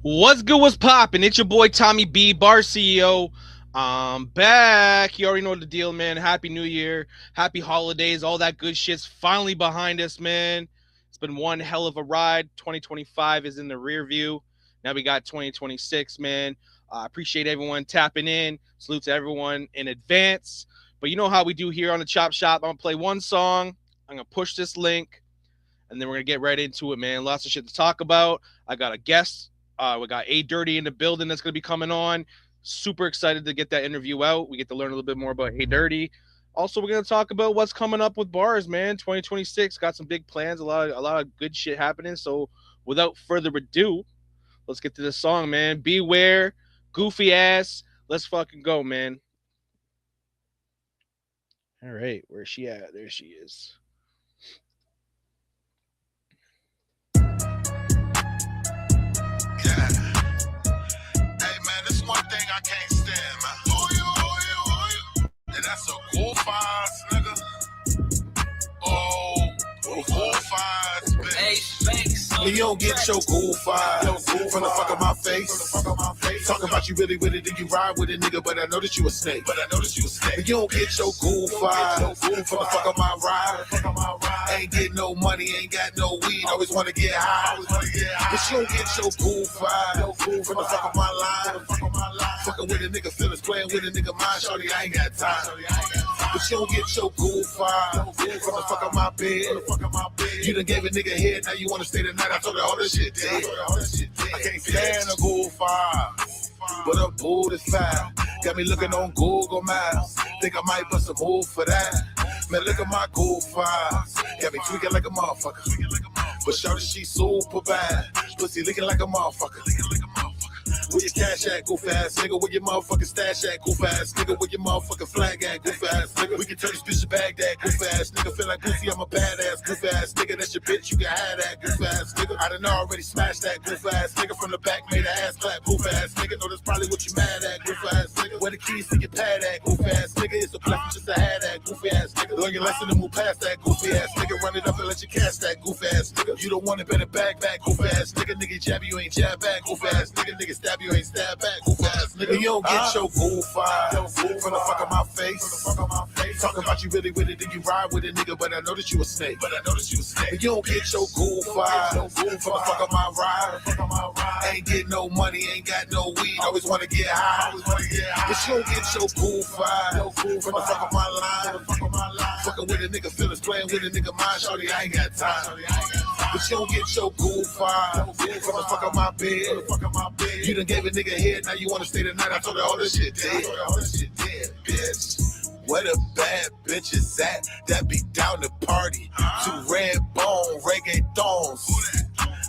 What's good? What's poppin'? It's your boy Tommy B, Bar CEO. I'm back. You already know the deal, man. Happy New Year, happy holidays, all that good shit's finally behind us, man. It's been one hell of a ride. 2025 is in the rear view. Now we got 2026, man. I appreciate everyone tapping in. Salute to everyone in advance. But you know how we do here on the Chop Shop. I'm gonna play one song. I'm gonna push this link and then we're gonna get right into it, man. Lots of shit to talk about. I got a guest. We got A Dirty in the building that's gonna be coming on. Super excited to get that interview out. We get to learn a little bit more about A Dirty. Also, we're gonna talk about what's coming up with bars, man. 2026 got some big plans. A lot of good shit happening. So, without further ado, let's get to this song, man. Beware, goofy ass. Let's fucking go, man. All right, where's she at? There she is. Yeah. Hey man, this one thing I can't stand, man. And that's a cool fives, nigga. Oh, cool fives, bitch. You don't get your cool fives from the fuck of my face. Talking about you really with it, then you ride with it, nigga. But I know that you a snake. You don't get your cool fives from the fuck of my ride. Ain't get no money, ain't got no weed. Always wanna get high. But you don't get your cool fives from the fuck of my line. Fucking with a nigga feelings, playing with a nigga mind. Shorty, I ain't got time. But you don't get your cool fives from the fuck of my bed. You done gave a nigga head, now you wanna stay the night. I told her all this shit dead. I can't stand a cool five, but a bull is fine. Got me looking on Google Maps. Think I might bust a move for that. Man, look at my cool fives. Got me tweaking like a motherfucker. But shawty, she super bad. Pussy licking like a motherfucker. Where your cash at, goof ass nigga? Where your motherfucking stash at, goof ass nigga? Where your motherfucking flag at, goof ass nigga? We can turn this bitch to Baghdad, goof ass nigga. Feel like Goofy, I'm a badass, goof ass nigga. That's your bitch, you can have that, goof ass nigga. I done already smashed that, goof ass nigga. From the back, made an ass clap, goof ass nigga. Know that's probably what you mad at, goof ass nigga. Where the keys to your pad at, goof ass nigga? It's a blessing just to have that, goofy ass nigga. Learn your lesson and move past that, goofy ass nigga. Run it up and let you cast that, goof ass nigga. You don't want it, better back, goof ass nigga. Nigga jab you, ain't jab back, goof ass nigga. Nigga stab you, ain't stab back. Goof ass nigga, you don't get your cool five from the fuck of my face. Talking about you really with it, then you ride with it, nigga. But I know that you a snake. You don't get your cool five from the fuck of my ride. Ain't get no money, ain't got no weed. Always wanna get high. But you don't get your cool five from the fuck of my line. Fucking with a nigga feelings, playing with a nigga mind. Shorty, I ain't got time. But you don't get your cool five from the fuck of my bed. You done gave a nigga head, now you wanna stay the night. I told her all this shit dead. Bitch. Where the bad bitches at that be down to party? Two red bone reggaetons.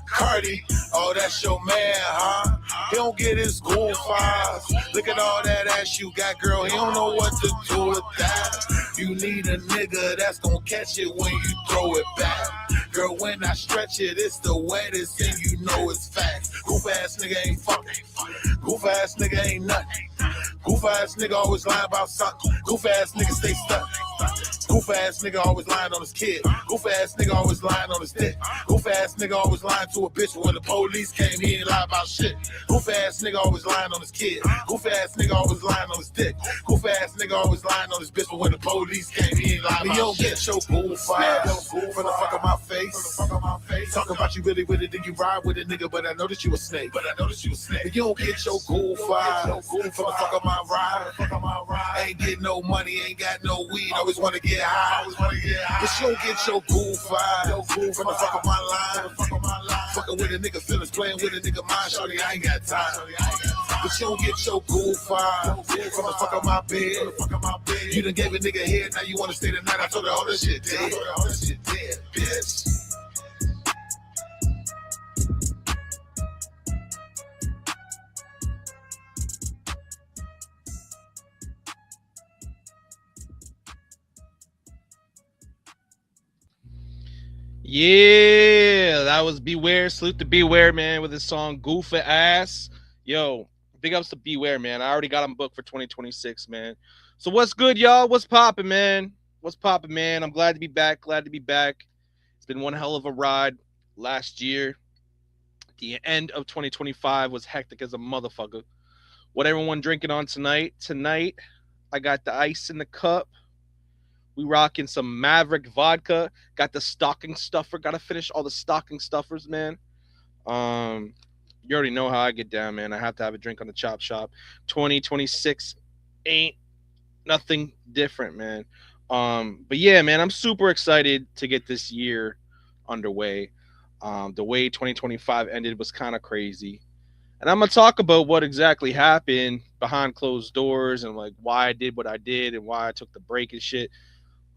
Cardi, oh, that's your man, huh? He don't get his cool fives. Look at all that ass you got, girl. He don't know what to do with that. You need a nigga that's gonna catch it when you throw it back. Girl, when I stretch it, it's the wettest, and you know it's facts. Goof ass nigga ain't fucking. Goof ass nigga ain't nothing. Goof ass nigga always lying about something. Goof ass nigga stay stuck. Goof ass nigga always lying on his kid. Goof ass nigga always lying on his dick. Goof ass nigga always lying to a bitch, but when the police came, he ain't lie about shit. Goof ass nigga always lying on his kid. Goof ass nigga always lying on his dick. Goof ass nigga always lying on his bitch, but when the police came, he ain't lie about shit. You don't get your goof files from the fuck of my face. Talking about you really with it, then you ride with it, nigga. But I know that you a snake. You don't get your goof files from the fuck of my ride. Ain't get no money, ain't got no weed. Always wanna get high. But you don't get your goof files from the fuck of my line. Fucking with a nigga feelings, playing with a nigga mind. Shorty, I ain't got time. But you don't get your goof files from the fuck of my bed. You done gave a nigga head, now you wanna stay the night. I told her all this shit dead. Bitch. Yeah, that was Beware. Salute to Beware, man, with his song Goofa Ass. Yo, big ups to Beware, man. I already got him booked for 2026, man. So what's good, y'all? What's poppin', man? What's poppin', man? I'm glad to be back. Glad to be back. It's been one hell of a ride last year. The end of 2025 was hectic as a motherfucker. What everyone drinking on tonight? Tonight, I got the ice in the cup. We rocking some Maverick vodka. Got the stocking stuffer. Got to finish all the stocking stuffers, man. Um, you already know how I get down, man. I have to have a drink on the chop shop. 2026 ain't nothing different, man. But yeah, man, I'm super excited to get this year underway. The way 2025 ended was kind of crazy. And I'm gonna talk about what exactly happened behind closed doors and like why I did what I did and why I took the break and shit.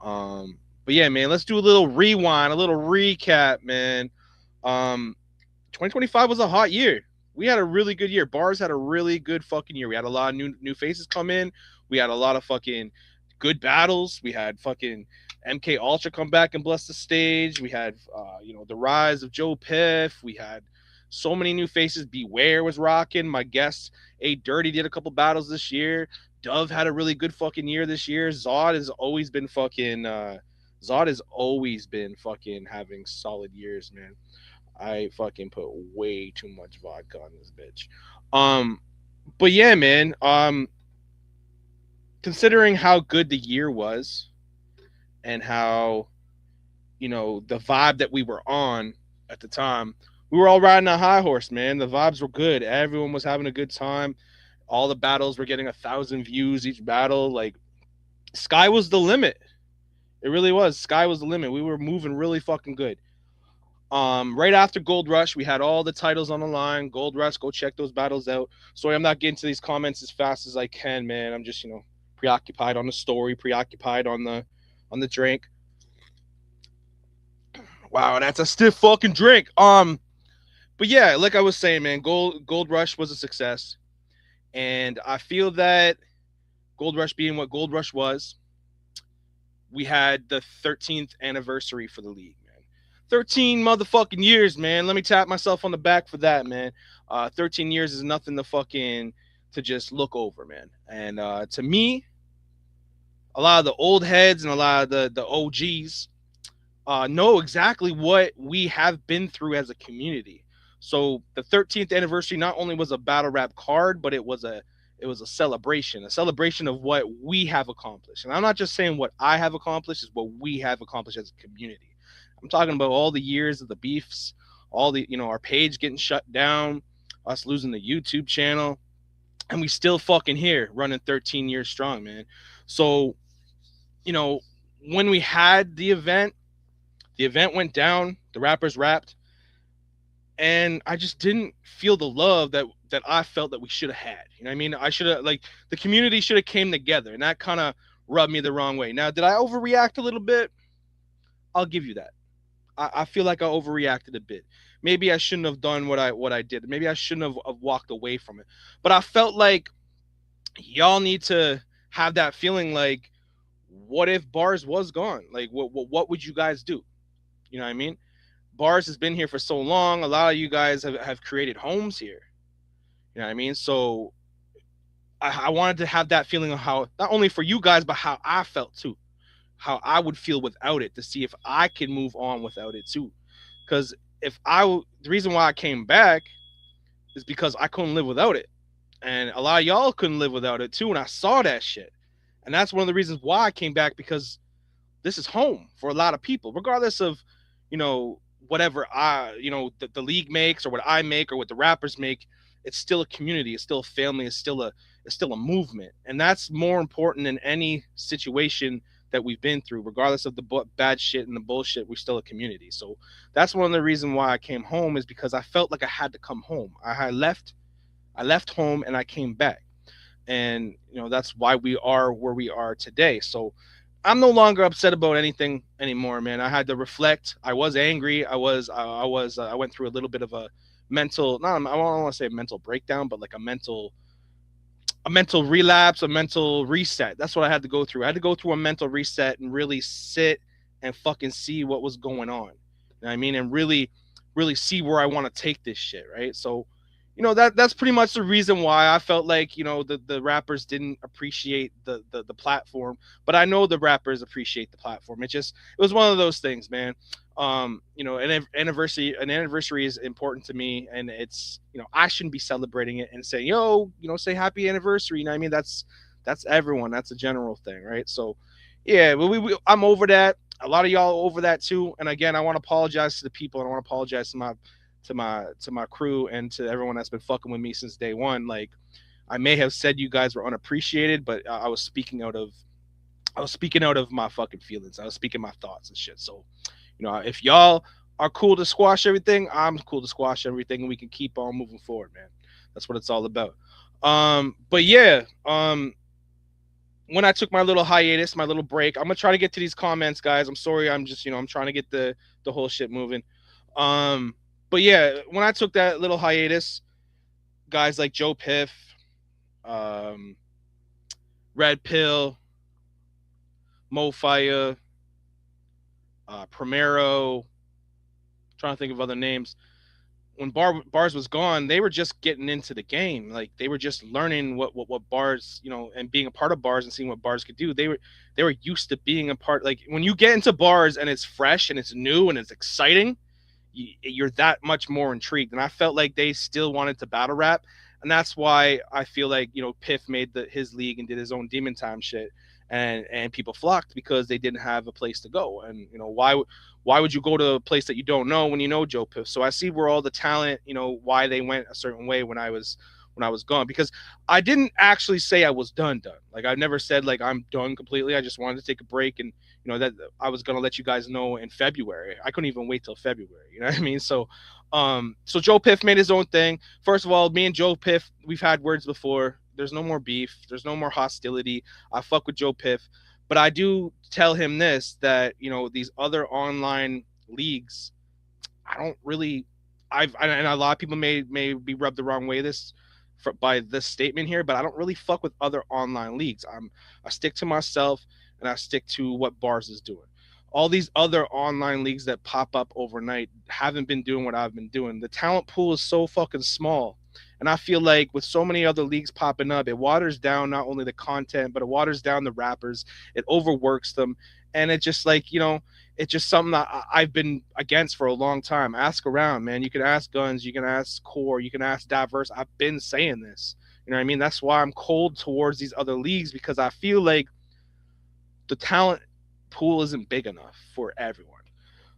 But yeah, man, let's do a little rewind, a little recap, man. Um, 2025 was a hot year. We had a really good year. Bars had a really good fucking year. We had a lot of new faces come in. We had a lot of fucking good battles. We had fucking MK Ultra come back and bless the stage. We had the rise of Joe Piff. We had so many new faces. Beware was rocking. My guest A Dirty did a couple battles this year. Dove had a really good fucking year this year. Zod has always been fucking having solid years, man. I fucking put way too much vodka on this bitch. Um, but yeah, man. Considering how good the year was and how the vibe that we were on at the time, we were all riding a high horse, man. The vibes were good. Everyone was having a good time. All the battles were getting 1,000 views each battle. Like sky was the limit. It really was. Sky was the limit. We were moving really fucking good. Right after Gold Rush, we had all the titles on the line. Gold Rush, go check those battles out. Sorry, I'm not getting to these comments as fast as I can, man. I'm just, preoccupied on the story, preoccupied on the drink. Wow, that's a stiff fucking drink. But yeah, like I was saying, man, Gold Rush was a success. And I feel that Gold Rush being what Gold Rush was, we had the 13th anniversary for the league. 13 motherfucking years, man. Let me tap myself on the back for that, man. 13 years is nothing to just look over, man. And to me, a lot of the old heads and a lot of the OGs know exactly what we have been through as a community. So the 13th anniversary not only was a battle rap card, but it was a celebration of what we have accomplished. And I'm not just saying what I have accomplished, is what we have accomplished as a community. I'm talking about all the years of the beefs, all the, our page getting shut down, us losing the YouTube channel, and we still fucking here running 13 years strong, man. So, you know, when we had the event went down, the rappers rapped, and I just didn't feel the love that I felt that we should have had. You know what I mean? I should have, like, the community should have came together, and that kind of rubbed me the wrong way. Now, did I overreact a little bit? I'll give you that. I feel like I overreacted a bit. Maybe I shouldn't have done what I did. Maybe I shouldn't have walked away from it. But I felt like y'all need to have that feeling like, what if bars was gone? Like, what would you guys do? You know what I mean? Bars has been here for so long. A lot of you guys have created homes here. You know what I mean? So I wanted to have that feeling of how, not only for you guys, but how I felt too. How I would feel without it, to see if I can move on without it too. Because the reason why I came back is because I couldn't live without it. And a lot of y'all couldn't live without it too. And I saw that shit. And that's one of the reasons why I came back, because this is home for a lot of people, regardless of, whatever the league makes, or what I make, or what the rappers make. It's still a community. It's still a family. It's still a movement. And that's more important than any situation that we've been through. Regardless of the bad shit and the bullshit, we're still a community. So that's one of the reasons why I came home, is because I felt like I had to come home. I left home and I came back. And that's why we are where we are today. So I'm no longer upset about anything anymore, man. I had to reflect. I was angry. I went through a little bit of a mental, not, I don't want to say a mental breakdown, but like a mental relapse, a mental reset. That's what I had to go through. I had to go through a mental reset and really sit and fucking see what was going on. You know what I mean? And really, really see where I want to take this shit, right? So, that's pretty much the reason why I felt like the rappers didn't appreciate the platform, but I know the rappers appreciate the platform. It was one of those things, man. An anniversary is important to me, and it's I shouldn't be celebrating it and saying say happy anniversary. You know what I mean? That's everyone. That's a general thing, right? So yeah, but I'm over that. A lot of y'all are over that too. And again, I want to apologize to the people, and I want to apologize to my crew and to everyone that's been fucking with me since day one. Like, I may have said you guys were unappreciated, but I was speaking out of my fucking feelings. I was speaking my thoughts and shit. So, if y'all are cool to squash everything, I'm cool to squash everything, and we can keep on moving forward, man. That's what it's all about. But yeah, when I took my little hiatus, my little break, I'm gonna try to get to these comments, guys. I'm sorry, I'm just I'm trying to get the whole shit moving. Um, but yeah, when I took that little hiatus, guys like Joe Piff, um, Red Pill, Mo Fire, Primero, trying to think of other names. When bars was gone, they were just getting into the game. Like, they were just learning what bars, and being a part of bars and seeing what bars could do. They were used to being a part. Like, when you get into bars and it's fresh and it's new and it's exciting, you're that much more intrigued. And I felt like they still wanted to battle rap, and that's why I feel like Piff made his league and did his own Demon Time shit, and people flocked because they didn't have a place to go. And why would you go to a place that you don't know when you know Joe Piff? So I see where all the talent, why they went a certain way when I was gone, because I didn't actually say I was done. Like, I never said like I'm done completely. I just wanted to take a break, and that I was gonna let you guys know in February. I couldn't even wait till February. You know what I mean? So Joe Piff made his own thing. First of all, me and Joe Piff, we've had words before. There's no more beef. There's no more hostility. I fuck with Joe Piff, but I do tell him this, that these other online leagues, I don't really. And a lot of people may be rubbed the wrong way by this statement here, but I don't really fuck with other online leagues. I stick to myself, and I stick to what bars is doing. All these other online leagues that pop up overnight haven't been doing what I've been doing. The talent pool is so fucking small. And I feel like with so many other leagues popping up, it waters down not only the content, but it waters down the rappers. It overworks them. And it just like, it's just something that I've been against for a long time. Ask around, man. You can ask Guns, you can ask Core, you can ask Diverse. I've been saying this. You know what I mean? That's why I'm cold towards these other leagues, because I feel like the talent pool isn't big enough for everyone.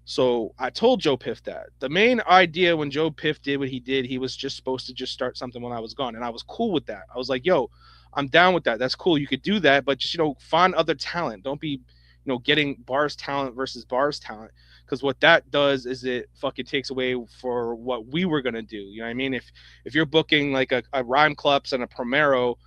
So I told Joe Piff that. The main idea when Joe Piff did what he did, he was just supposed to just start something when I was gone. And I was cool with that. I was like, yo, I'm down with that. That's cool. You could do that, but just, find other talent. Don't be, getting bars talent versus bars talent. Because what that does is it fucking takes away for what we were gonna do. You know what I mean? If you're booking like a Rhyme Clubs and a Primero,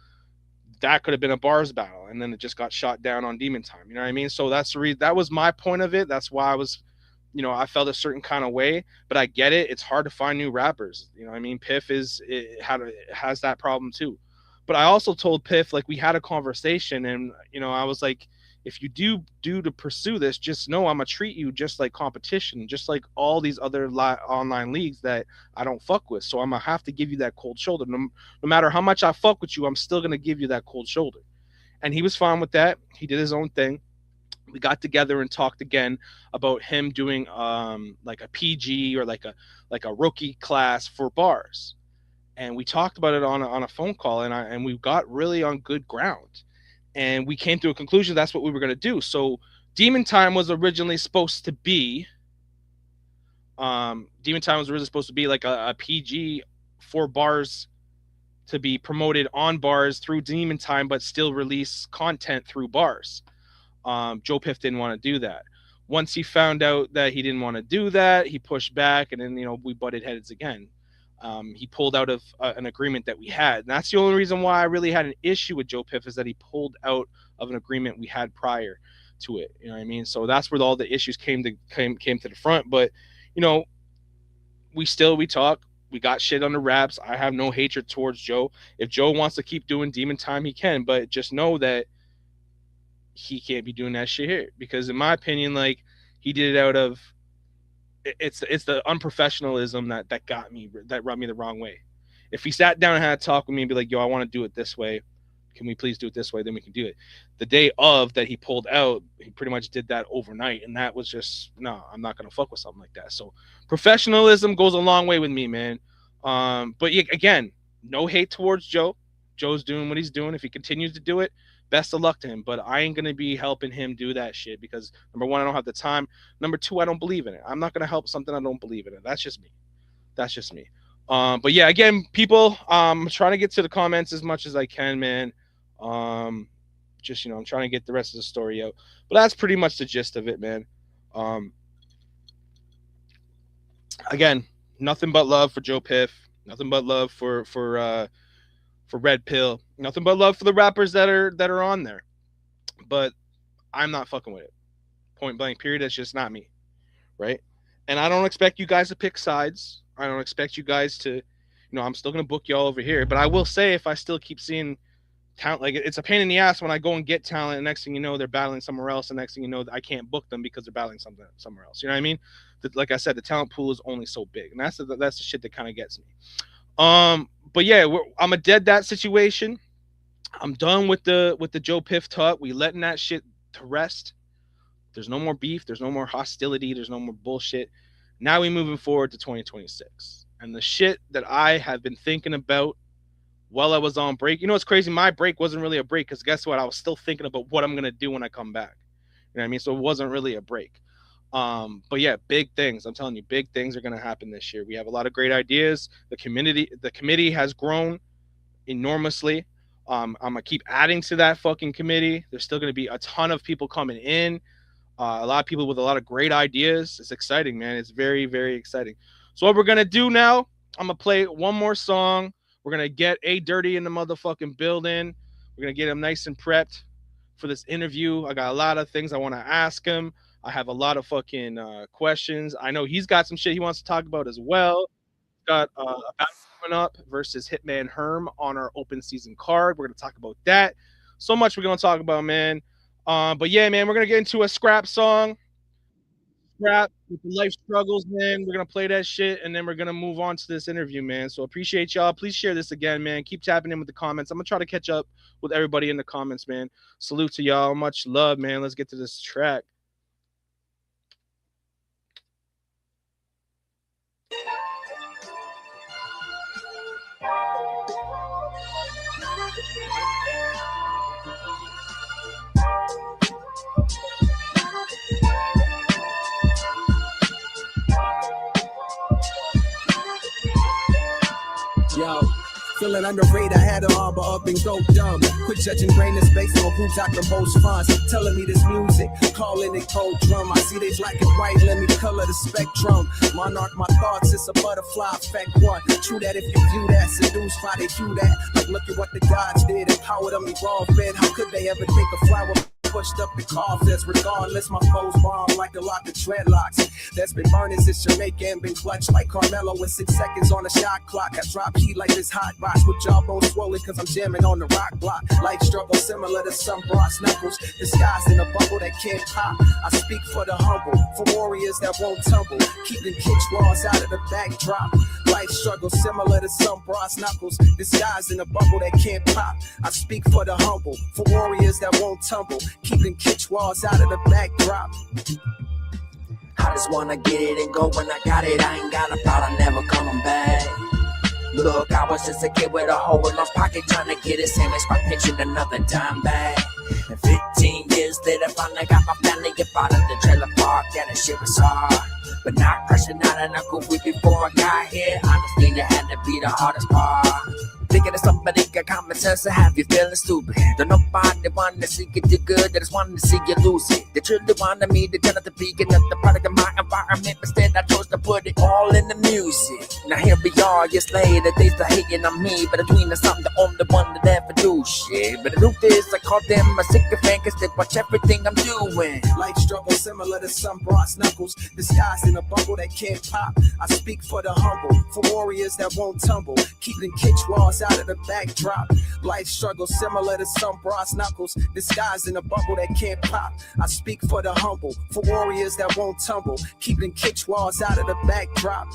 that could have been a bars battle, and then it just got shot down on Demon Time. You know what I mean? So that was my point of it. That's why I felt a certain kind of way. But I get it. It's hard to find new rappers. You know what I mean? Piff has that problem too. But I also told Piff, like, we had a conversation, and I was like, if you do to pursue this, just know I'm gonna treat you just like competition, just like all these other online leagues that I don't fuck with. So I'm gonna have to give you that cold shoulder. No matter how much I fuck with you, I'm still gonna give you that cold shoulder. And he was fine with that. He did his own thing. We got together and talked again about him doing like a PG or like a rookie class for bars. And we talked about it on a phone call, and we got really on good ground, and we came to a conclusion that's what we were going to do. So Demon Time was originally supposed to be like a PG for bars, to be promoted on bars through Demon Time, but still release content through bars. Joe Piff didn't want to do that. Once he found out that he didn't want to do that, he pushed back, and then we butted heads again. He pulled out of an agreement that we had, and that's the only reason why I really had an issue with Joe Piff, is that he pulled out of an agreement we had prior to it. You know what I mean? So that's where all the issues came to the front. But you know, we talk. We got shit on the wraps. I have no hatred towards Joe. If Joe wants to keep doing Demon Time, he can. But just know that he can't be doing that shit here, because in my opinion, like, he did it out of it's the unprofessionalism that rubbed me the wrong way. If he sat down and had a talk with me and be like, yo, I want to do it this way, can we please do it this way? Then we can do it. The day of that he pulled out, he pretty much did that overnight. And that was just, no, I'm not going to fuck with something like that. So professionalism goes a long way with me, man. But again, no hate towards Joe. Joe's doing what he's doing. If he continues to do it, best of luck to him. But I ain't going to be helping him do that shit because, number one, I don't have the time. Number two, I don't believe in it. I'm not going to help something I don't believe in it. That's just me. That's just me. But yeah, again, people, I'm trying to get to the comments as much as I can, man. Just, I'm trying to get the rest of the story out. But that's pretty much the gist of it, man. Again, nothing but love for Joe Piff. Nothing but love for Red Pill. Nothing but love for the rappers that are on there. But I'm not fucking with it. Point blank, period. That's just not me. Right? And I don't expect you guys to pick sides. I don't expect you guys to, I'm still going to book y'all over here. But I will say, if I still keep seeing talent, like, it's a pain in the ass when I go and get talent, and next thing you know, they're battling somewhere else, and next thing you know, I can't book them because they're battling somewhere else. You know what I mean? Like I said, the talent pool is only so big, and that's the shit that kind of gets me. But yeah, I'm a dead that situation. I'm done with the Joe Piff talk. We letting that shit to rest. There's no more beef. There's no more hostility. There's no more bullshit. Now we moving forward to 2026. And the shit that I have been thinking about while I was on break. It's crazy. My break wasn't really a break because guess what? I was still thinking about what I'm going to do when I come back. You know what I mean? So it wasn't really a break. But yeah, big things. I'm telling you, big things are going to happen this year. We have a lot of great ideas. The committee has grown enormously. I'm going to keep adding to that fucking committee. There's still going to be a ton of people coming in. A lot of people with a lot of great ideas. It's exciting, man. It's very, very exciting. So what we're going to do now, I'm going to play one more song. We're going to get A Dirty in the motherfucking building. We're going to get him nice and prepped for this interview. I got a lot of things I want to ask him. I have a lot of fucking questions. I know he's got some shit he wants to talk about as well. Got a battle coming up versus Hitman Herm on our open season card. We're going to talk about that. So much we're going to talk about, man. But yeah, man, we're going to get into a scrap song. Scrap with the life struggles, man. We're going to play that shit, and then we're going to move on to this interview, man. So appreciate y'all. Please share this again, man. Keep tapping in with the comments. I'm going to try to catch up with everybody in the comments, man. Salute to y'all. Much love, man. Let's get to this track. Yo, feeling underrated, I had to armor up and go dumb. Quit judging greatness based on who's got the most funds. Telling me this music, calling it cold drum. I see they like it white, let me color the spectrum. Monarch my thoughts, it's a butterfly effect one. True that if you view that, seduced by they do that. Like look at what the gods did, empowered them, evolved men. How could they ever take a flower pushed up the coffins? Regardless, my foes bomb like a lock of dreadlocks. That's been burning since Jamaica and been clutched like Carmelo with 6 seconds on the shot clock. I drop heat like this hot box with jawbone swollen cause I'm jamming on the rock block. Life struggle similar to some brass knuckles, disguised in a bubble that can't pop. I speak for the humble, for warriors that won't tumble, keeping kicks walls out of the backdrop. Life struggle similar to some brass knuckles, disguised in a bubble that can't pop. I speak for the humble, for warriors that won't tumble, keeping kitsch walls out of the backdrop. I just wanna get it and go when I got it. I ain't got a problem, never coming back. Look, I was just a kid with a hole in my pocket trying to get it. Same as my pitching another dime bag. And 15 years later, finally got my family up out of the trailer park. Yeah, that shit was hard, but not crushing out in a goofy before I got here. Honestly, that had to be the hardest part. Thinking of somebody got common sense to have you feeling stupid. Don't nobody want to see you do good, they just want to see you lose it. They truly wanted me to turn out to be another product of my environment. Instead, I chose to put it all in the music. Now here we are, years later, they still hating on me. But between us, I'm the only one that ever do shit. But the truth is, I call them a sycophant cause they watch everything I'm doing. Life struggle similar to some brass knuckles, disguised in a bubble that can't pop. I speak for the humble, for warriors that won't tumble, keeping kitsch walls out of the backdrop. Life struggle similar to some brass knuckles, disguised in a bubble that can't pop. I speak for the humble, for warriors that won't tumble, keeping kitsch walls out of the backdrop.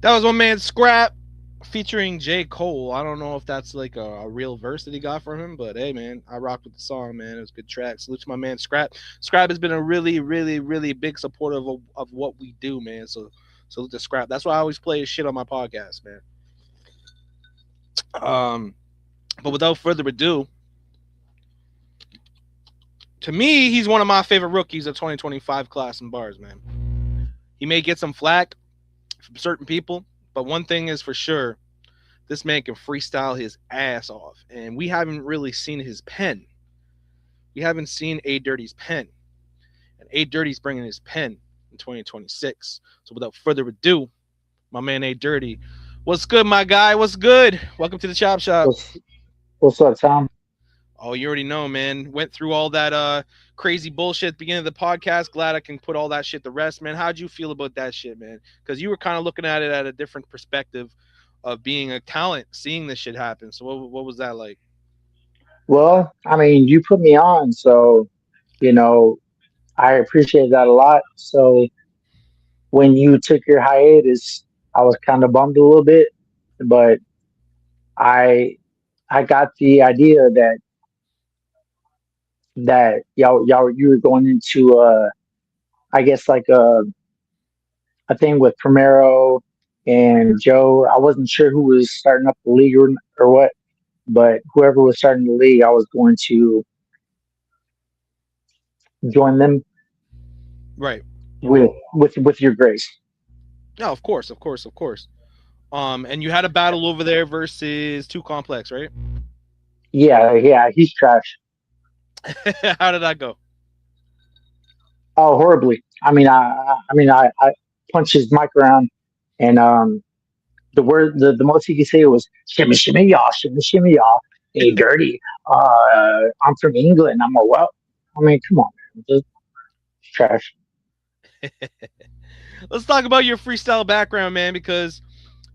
That was my man Scrap featuring J. Cole. I don't know if that's like a real verse that he got from him, but hey, man, I rocked with the song, man. It was a good track. Salute to my man Scrap. Scrap has been a really, really, really big supporter of what we do, man. So salute to Scrap. That's why I always play his shit on my podcast, man. Um, but without further ado, to me, he's one of my favorite rookies of 2025 class in bars, man. He may get some flack from certain people, but one thing is for sure, this man can freestyle his ass off, and we haven't really seen his pen. We haven't seen A Dirty's pen, and A Dirty's bringing his pen in 2026. So without further ado, my man A Dirty, what's good, my guy? What's good? Welcome to the Chop Shop. What's what's up, Tom? Oh, you already know, man. Went through all that crazy bullshit at the beginning of the podcast. Glad I can put all that shit to rest, man. How'd you feel about that shit, man? Because you were kind of looking at it at a different perspective of being a talent, seeing this shit happen. So what was that like? Well, I mean, you put me on, so you know I appreciate that a lot. So when you took your hiatus, I was kind of bummed a little bit, but I I got the idea that y'all you were going into I guess like a thing with Primero and Joe. I wasn't sure who was starting up the league or what, but whoever was starting the league, I was going to join them Right. with your grace. No, of course, of course, of course. And you had a battle over there versus Too Complex, right? Yeah, he's trash. How did that go? Oh, horribly. I punched his mic around, and the most he could say was shimmy shimmy y'all, shimmy shimmy y'all. Hey, dirty. I'm from England. I'm a well. I mean, come on, man. Just trash. Let's talk about your freestyle background, man, because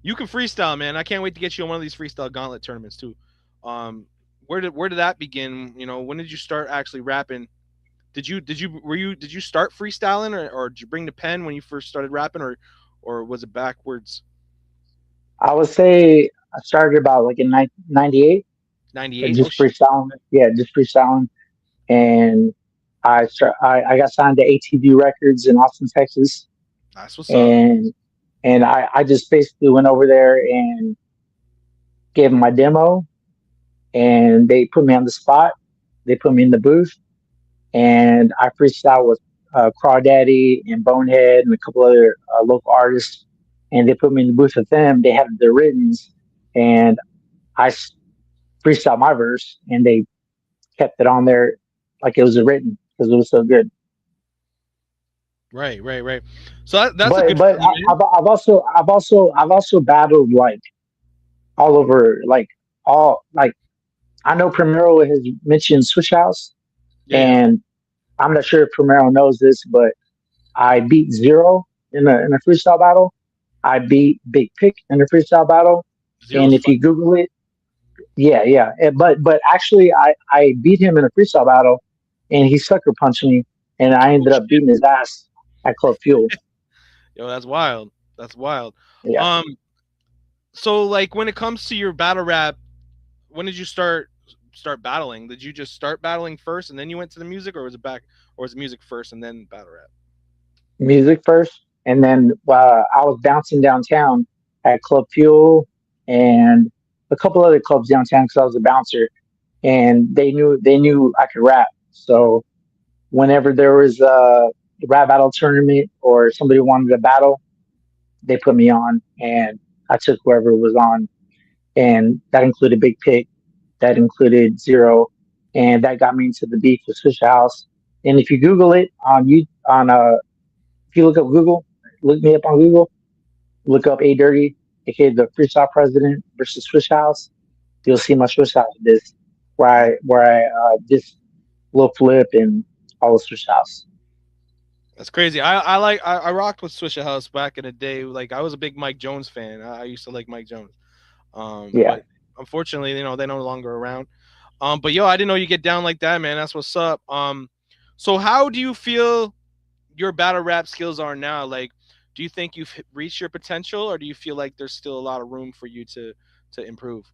you can freestyle, man. I can't wait to get you on one of these freestyle gauntlet tournaments too. Um, where did that begin? You know, when did you start actually rapping? Did you start freestyling, or did you bring the pen when you first started rapping, or was it backwards? I would say I started about like in 98, 98. Oh just shit, freestyling. Yeah, just freestyling, and I got signed to ATV Records in Austin, Texas, that's what's up. and I just basically went over there and gave them my demo, and they put me on the spot. They put me in the booth, and I freestyle with Crawdaddy and Bonehead and a couple other local artists. And they put me in the booth with them. They had their writtens, and I freestyle my verse, and they kept it on there like it was a written because it was so good. Right, right, right. So that's a But good but feeling, man. I've also battled like all over all like I know Primero has mentioned Switch House, Yeah, yeah. and I'm not sure if Primero knows this, but I beat Zero in a freestyle battle. I beat Big Pick in a freestyle battle, and Zero's if fun. you Google it, yeah, yeah. But actually, I beat him in a freestyle battle, and he sucker punched me, and I Oh ended up shit. beating his ass at Club Fuel. Yo, that's wild. That's wild. Yeah, Um, so like when it comes to your battle rap, when did you start battling? Did you just start battling first and then you went to the music, or was it back, or was it music first and then battle rap? music first, and then I was bouncing downtown at Club Fuel and a couple other clubs downtown because I was a bouncer, and they knew I could rap. So whenever there was a rap battle tournament or somebody wanted a battle, they put me on, and I took whoever was on, and that included Big Pick, that included Zero, and that got me into the beef with Swisha House. And if you Google it on you on if you look up Google, look me up on Google, look up A Dirty, aka the Freestyle President versus Swisha House, you'll see my Swisha House this where I this little flip and all the Swisha House. That's crazy. I rocked with Swisha House back in the day. Like I was a big Mike Jones fan. I used to like Mike Jones. Yeah. But unfortunately, they're no longer around. But yo, I didn't know you get down like that, man. That's what's up. So how do you feel your battle rap skills are now? Like, Do you think you've reached your potential, or do you feel like there's still a lot of room for you to improve?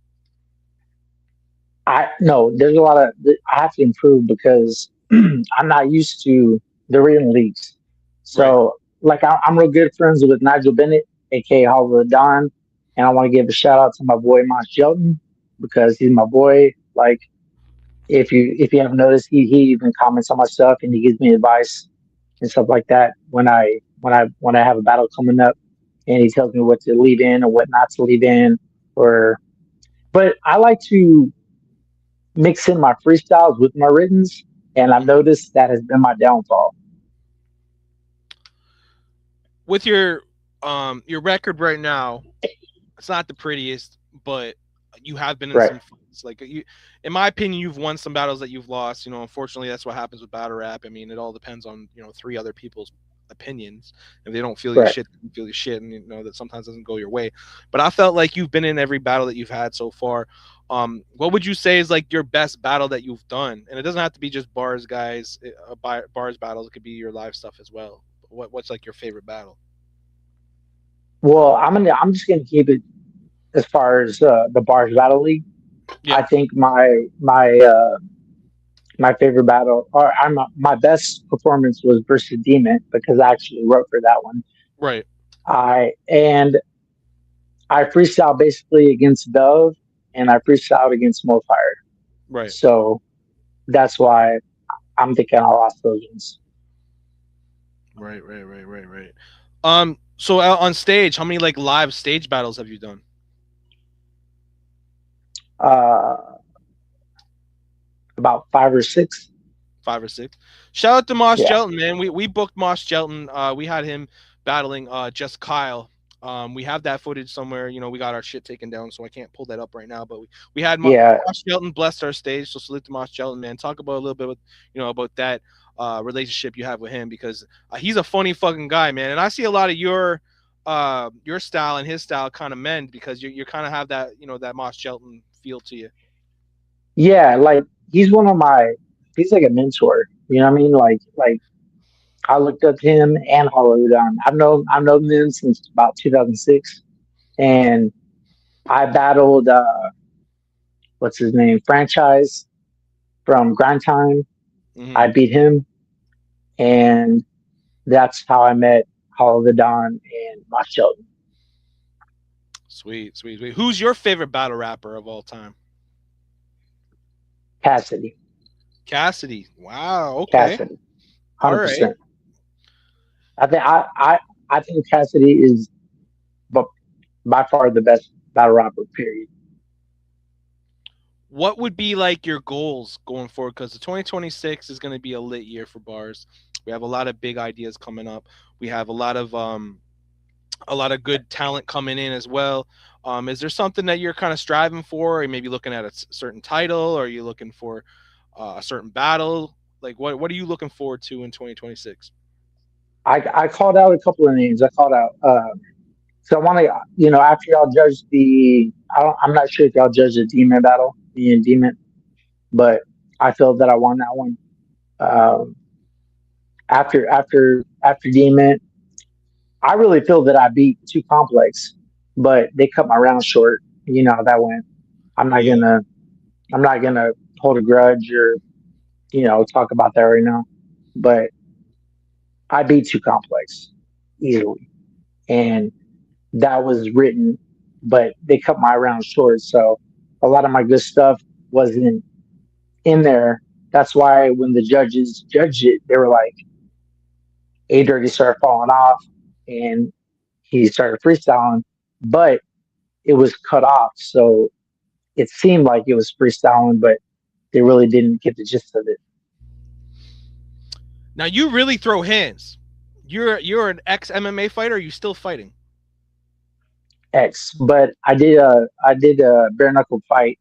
I no, there's a lot of I have to improve because I'm not used to the written leagues. Right. So like I'm real good friends with Nigel Bennett, aka Hollow Don, and I want to give a shout out to my boy Moss Shelton because he's my boy. Like if you haven't noticed, he even comments on my stuff and he gives me advice and stuff like that when I have a battle coming up, and he tells me what to leave in or what not to leave in. Or but I like to mix in my freestyles with my writtens, and I've Mhm. noticed that has been my downfall. With your record right now, it's not the prettiest, but you have been in Right, some fights. Like you, in my opinion, you've won some battles that you've lost. Unfortunately, that's what happens with battle rap. I mean, it all depends on three other people's opinions. If they don't feel your right. shit, you feel your shit, and that sometimes doesn't go your way. But I felt like you've been in every battle that you've had so far. What would you say is like your best battle that you've done? And it doesn't have to be just bars, guys. Bars battles. It could be your live stuff as well. What's like your favorite battle? Well, I'm just gonna keep it as far as the Bars Battle League. Yeah. I think my favorite battle, or my best performance was versus Demon because I actually wrote for that one. Right. I freestyle basically against Dove, and I freestyled against Mofire. Right. So that's why I'm thinking I lost those ones. Right, right, right, right, right. So out on stage, how many like live stage battles have you done? Uh, about 5 or 6. Five or six. Shout out to Moss Yeah, Gelton, man. We booked Moss Gelton. We had him battling just Kyle. We have that footage somewhere. We got our shit taken down, so I can't pull that up right now. But we had yeah. Moss Gelton blessed our stage. So salute to Moss Gelton, man. Talk about a little bit with, about that relationship you have with him, because he's a funny fucking guy, man. And I see a lot of your style and his style kind of mend, because you kind of have that that Moss Gelton feel to you. Yeah, like he's one of my he's like a mentor. You know what I mean? Like I looked up to him and Hollywood on. I've known them since about 2006, and I battled what's his name, franchise from Grind Time. I Hmm. beat him, and that's how I met Hollywood Don and Mosh Shelton. Sweet, sweet, sweet. Who's your favorite battle rapper of all time? Cassidy, Cassidy. Wow. Okay. Cassidy, All 100%. right. I think I think Cassidy is bu- by far the best battle rapper. Period. What would be like your goals going forward? Because the 2026 is going to be a lit year for bars. We have a lot of big ideas coming up. We have a lot of good talent coming in as well. Is there something that you're kind of striving for? Or you maybe looking at a certain title, or are you looking for a certain battle? Like what are you looking forward to in 2026? I called out a couple of names. I called out. So I want to, after y'all judge I'm not sure if y'all judge the Demon battle, me and Demon, but I feel that I won that one. Um, after Demon, I really feel that I beat Too Complex, but they cut my round short. You know how that went. I'm not Yeah. gonna, I'm not gonna hold a grudge or talk about that right now. But I beat Too Complex easily, and that was written, but they cut my round short. So a lot of my good stuff wasn't in there. That's why when the judges judged it, they were like, A Dirty started falling off and he started freestyling, but it was cut off. So it seemed like it was freestyling, but they really didn't get the gist of it. Now you really throw hands. You're an ex MMA fighter. Or are you still fighting? X, but I did a bare knuckle fight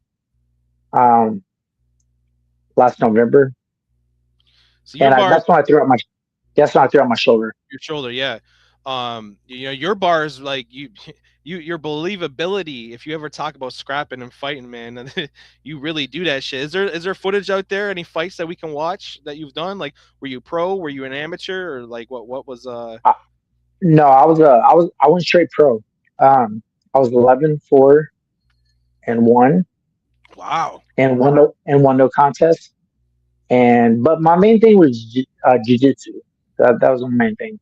um last November, So your and bars, that's when I threw out my shoulder. your shoulder, yeah. Your bars, like your believability. If you ever talk about scrapping and fighting, man, you really do that shit. Is there footage out there? Any fights that we can watch that you've done? Like, were you pro? Were you an amateur? Or like what was? No, I went straight pro. I was 11-4-1 Wow. and won no contest. And but my main thing was jujitsu. That was my main thing.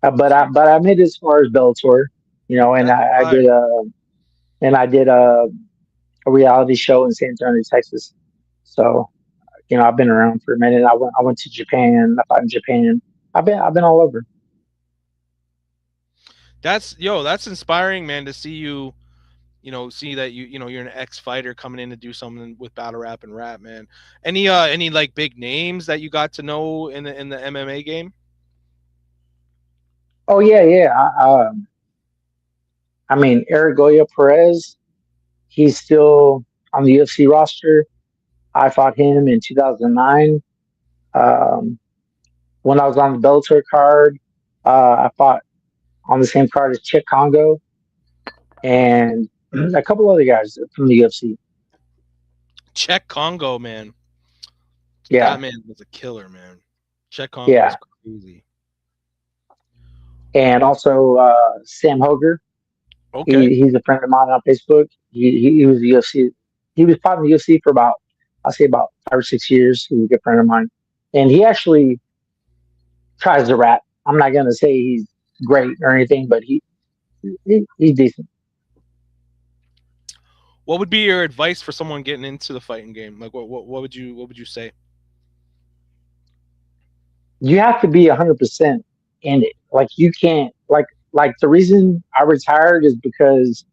But I made it as far as Bellator, and That's I fire. did a reality show in San Antonio, Texas. So I've been around for a minute. I went to Japan. I fought in Japan. I've been all over. That's inspiring, man, to see you, see that you're an ex fighter coming in to do something with battle rap and rap, man. Any like big names that you got to know in the MMA game? Oh yeah, yeah. I mean, Eric Goya Perez. He's still on the UFC roster. I fought him in 2009. Um, when I was on the Bellator card, I fought on the same card as Chick Congo and a couple other guys from the UFC. Czech Congo, man. Yeah, That man was a killer, man. Czech Congo was yeah, crazy. and also Sam Hoger. Okay. He's a friend of mine on Facebook. He was the UFC. He was part of the UFC for about I'll say about 5 or 6 years. He's a good friend of mine, and he actually tries to rap. I'm not gonna say he's great or anything, but he's decent. What would be your advice for someone getting into the fighting game? Like what would you say? You have to be 100% in it. Like you can't like the reason I retired is because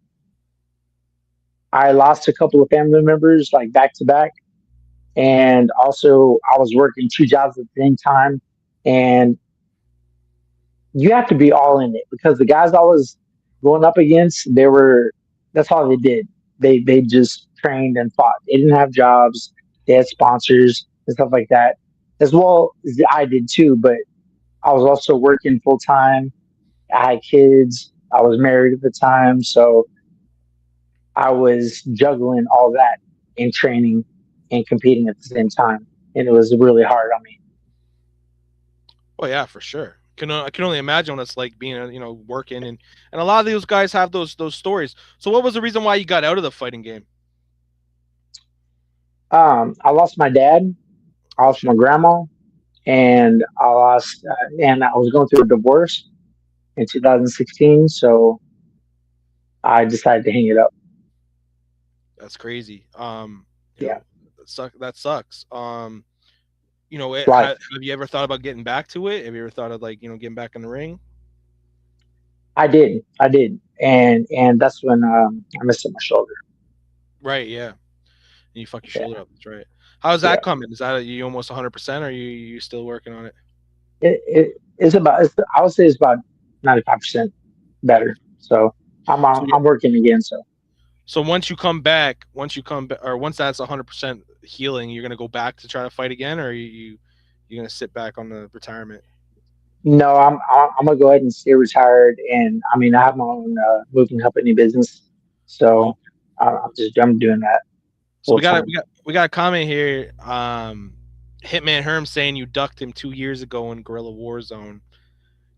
I lost a couple of family members like back to back, and also I was working two jobs at the same time, and you have to be all in it because the guys I was going up against, that's all they did. They just trained and fought. They didn't have jobs. They had sponsors and stuff like that, as well as I did too. But I was also working full time. I had kids. I was married at the time, so I was juggling all that in training and competing at the same time, and it was really hard on me. Oh yeah, for sure. I can only imagine what it's like being working, and a lot of those guys have those stories. So what was the reason why you got out of the fighting game? I lost my dad. I Oh lost my shit. grandma, and I was going through a divorce in 2016. So I decided to hang it up. That's crazy. Yeah, That sucks. life. Have you ever thought about getting back to it? Have you ever thought of like getting back in the ring? I did, and that's when I messed up my shoulder. Right. Yeah. And you fuck your Yeah, shoulder up. That's right. How's yeah. that coming? Is that you almost 100%? Or you still working on it? I would say it's about 95% better. So So I'm working again. So or once that's 100% healing, you're gonna go back to try to fight again, or you gonna sit back on the retirement? no, I'm gonna go ahead and stay retired. And I mean, I have my own moving company business, Oh, so I'm doing that so full time. we got a comment here. Hitman Herm saying you ducked him 2 years ago in Guerrilla Warzone.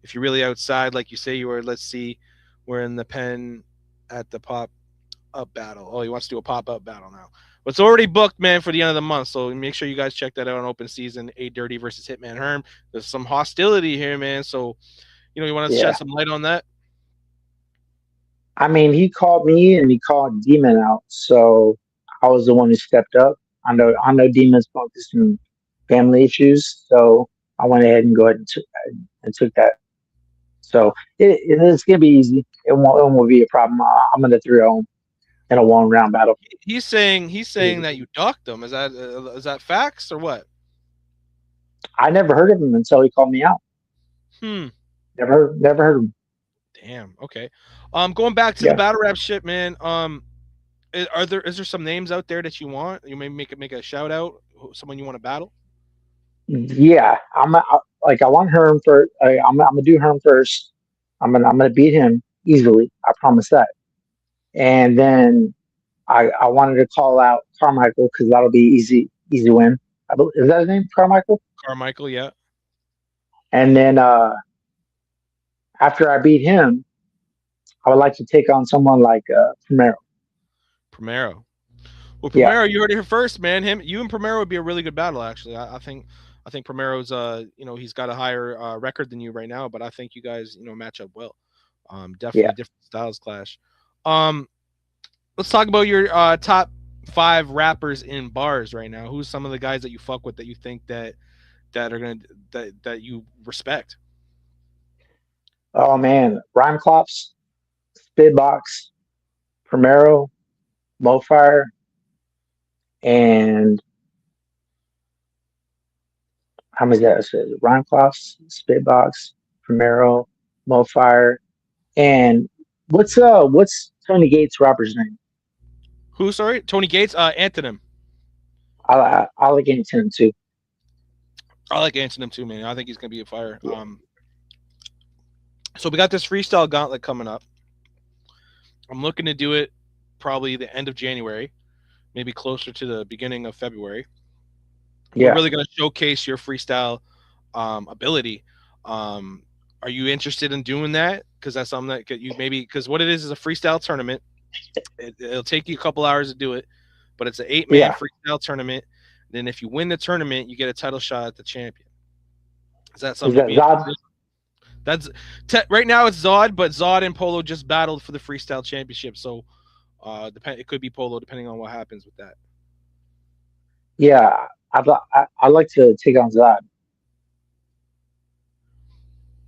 If you're really outside, like you say you were, let's see, we're in the pen at the pop up battle. Oh, he wants to do a pop up battle now. But it's already booked, man, for the end of the month. So make sure you guys check that out on open season. A Dirty versus Hitman Herm. There's some hostility here, man. So you want to shed Yeah, some light on that? I mean, he called me and he called Demon out, so I was the one who stepped up. I know Demon's going through some family issues, so I went ahead and go ahead and took that. So it's gonna be easy. It won't be a problem. I'm gonna throw him in a 1 round battle. He's saying that you ducked him. Is that facts or what? I never heard of him until he called me out. Hmm. Never heard of him. Damn. Okay. Going back to the Yeah, battle rap shit, man. Is there some names out there that you want? You may make a shout out. Someone you want to battle? yeah. Like I want Herm for. I'm gonna do Herm first. I'm gonna beat him easily. I promise that. And then I wanted to call out Carmichael because that'll be easy win. Is that his name, Carmichael? Carmichael, yeah. And then After I beat him, I would like to take on someone like Primero. Primero. Well, Yeah, Primero, you heard it here first, man. You and Primero would be a really good battle, actually. I think Primero's, he's got a higher record than you right now, but I think you guys, match up well. yeah. Definitely different styles clash. Um, let's talk about your top five rappers in bars right now. Who's some of the guys that you fuck with that you think that are gonna that you respect? Oh man, Rhyme Clops, Spitbox, Primero, Mofire, and how many that? So Rhyme Clops, Spitbox, Primero, Mofire, and what's Tony Gates' rapper's name? Who? Sorry, Tony Gates. Antonym. I like Anton too. I like Antonym too, man. I think he's gonna be a fire. Yeah, So we got this freestyle gauntlet coming up. I'm looking to do it probably the end of January, maybe closer to the beginning of February. We're yeah. really going to showcase your freestyle ability. Um, are you interested in doing that? Because that's something that you maybe because what it is a freestyle tournament. It'll take you a couple hours to do it, but it's an 8-man Yeah. freestyle tournament. Then if you win the tournament, you get a title shot at the champion. Is that Is something you'd that be Zod? interested in? That's right now it's Zod, but Zod and Polo just battled for the freestyle championship. So it could be Polo depending on what happens with that. Yeah. I'd like to take on Zod.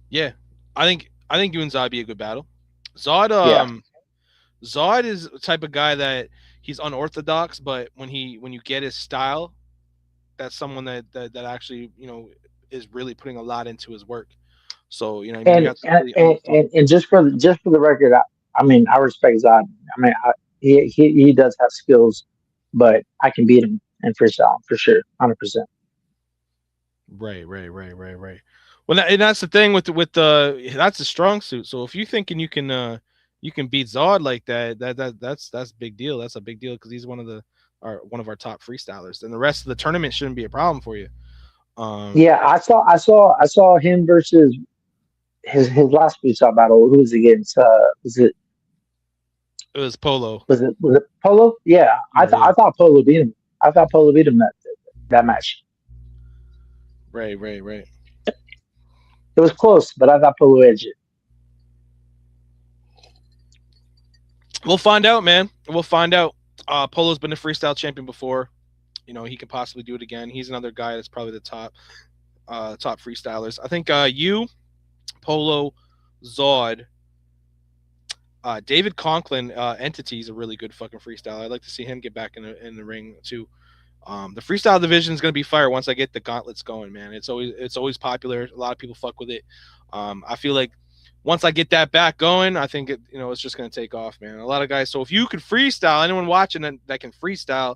Yeah, I think you and Zod be a good battle. Zod Yeah. Zod is the type of guy that he's unorthodox, but when you get his style, that's someone that actually is really putting a lot into his work. So you know, what I mean, you And have to really and just for the record, I mean, I respect Zod. I mean, he does have skills, but I can beat him in freestyle for sure, 100%. right. Well, and that's the thing with the that's a strong suit. So if you thinking you can beat Zod like that, that's a big deal. That's a big deal because he's one of our top freestylers. And the rest of the tournament shouldn't be a problem for you. Um, Yeah, I saw him versus his last freestyle battle. Who was he against? it was Polo. Was it Polo? Yeah, Yeah. I thought Polo beat him. I thought Polo beat him that match. Right. It was close, but I thought Polo edged it. We'll find out, man. We'll find out. Polo's been a freestyle champion before. He could possibly do it again. He's another guy that's probably the top freestylers. I think you, Polo, Zod, David Conklin, Entity is a really good fucking freestyler. I'd like to see him get back in the ring too. The freestyle division is gonna be fire once I get the gauntlets going, man. It's always popular. A lot of people fuck with it. I feel like once I get that back going, I think it's just gonna take off, man. A lot of guys. So if you could freestyle, anyone watching that can freestyle,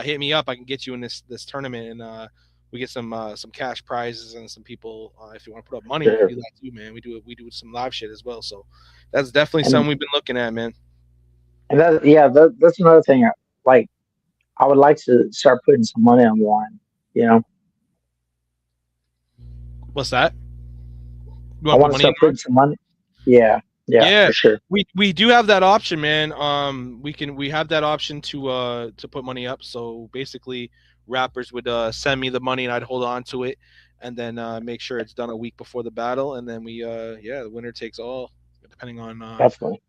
hit me up. I can get you in this tournament, and we get some cash prizes and some people. If you want to put up money, we can Sure. do that too, man. We do some live shit as well. So that's definitely And something we've been looking at, man. that's another thing. Like I would like to start putting some money on the line. You know, What's that? You I want to put want to money in start the putting some money. Yeah, yeah, Yeah, for sure, we do have that option, man. We have that option to put money up. So basically, rappers would send me the money and I'd hold on to it, and then make sure it's done a week before the battle, and then the winner takes all, depending on definitely,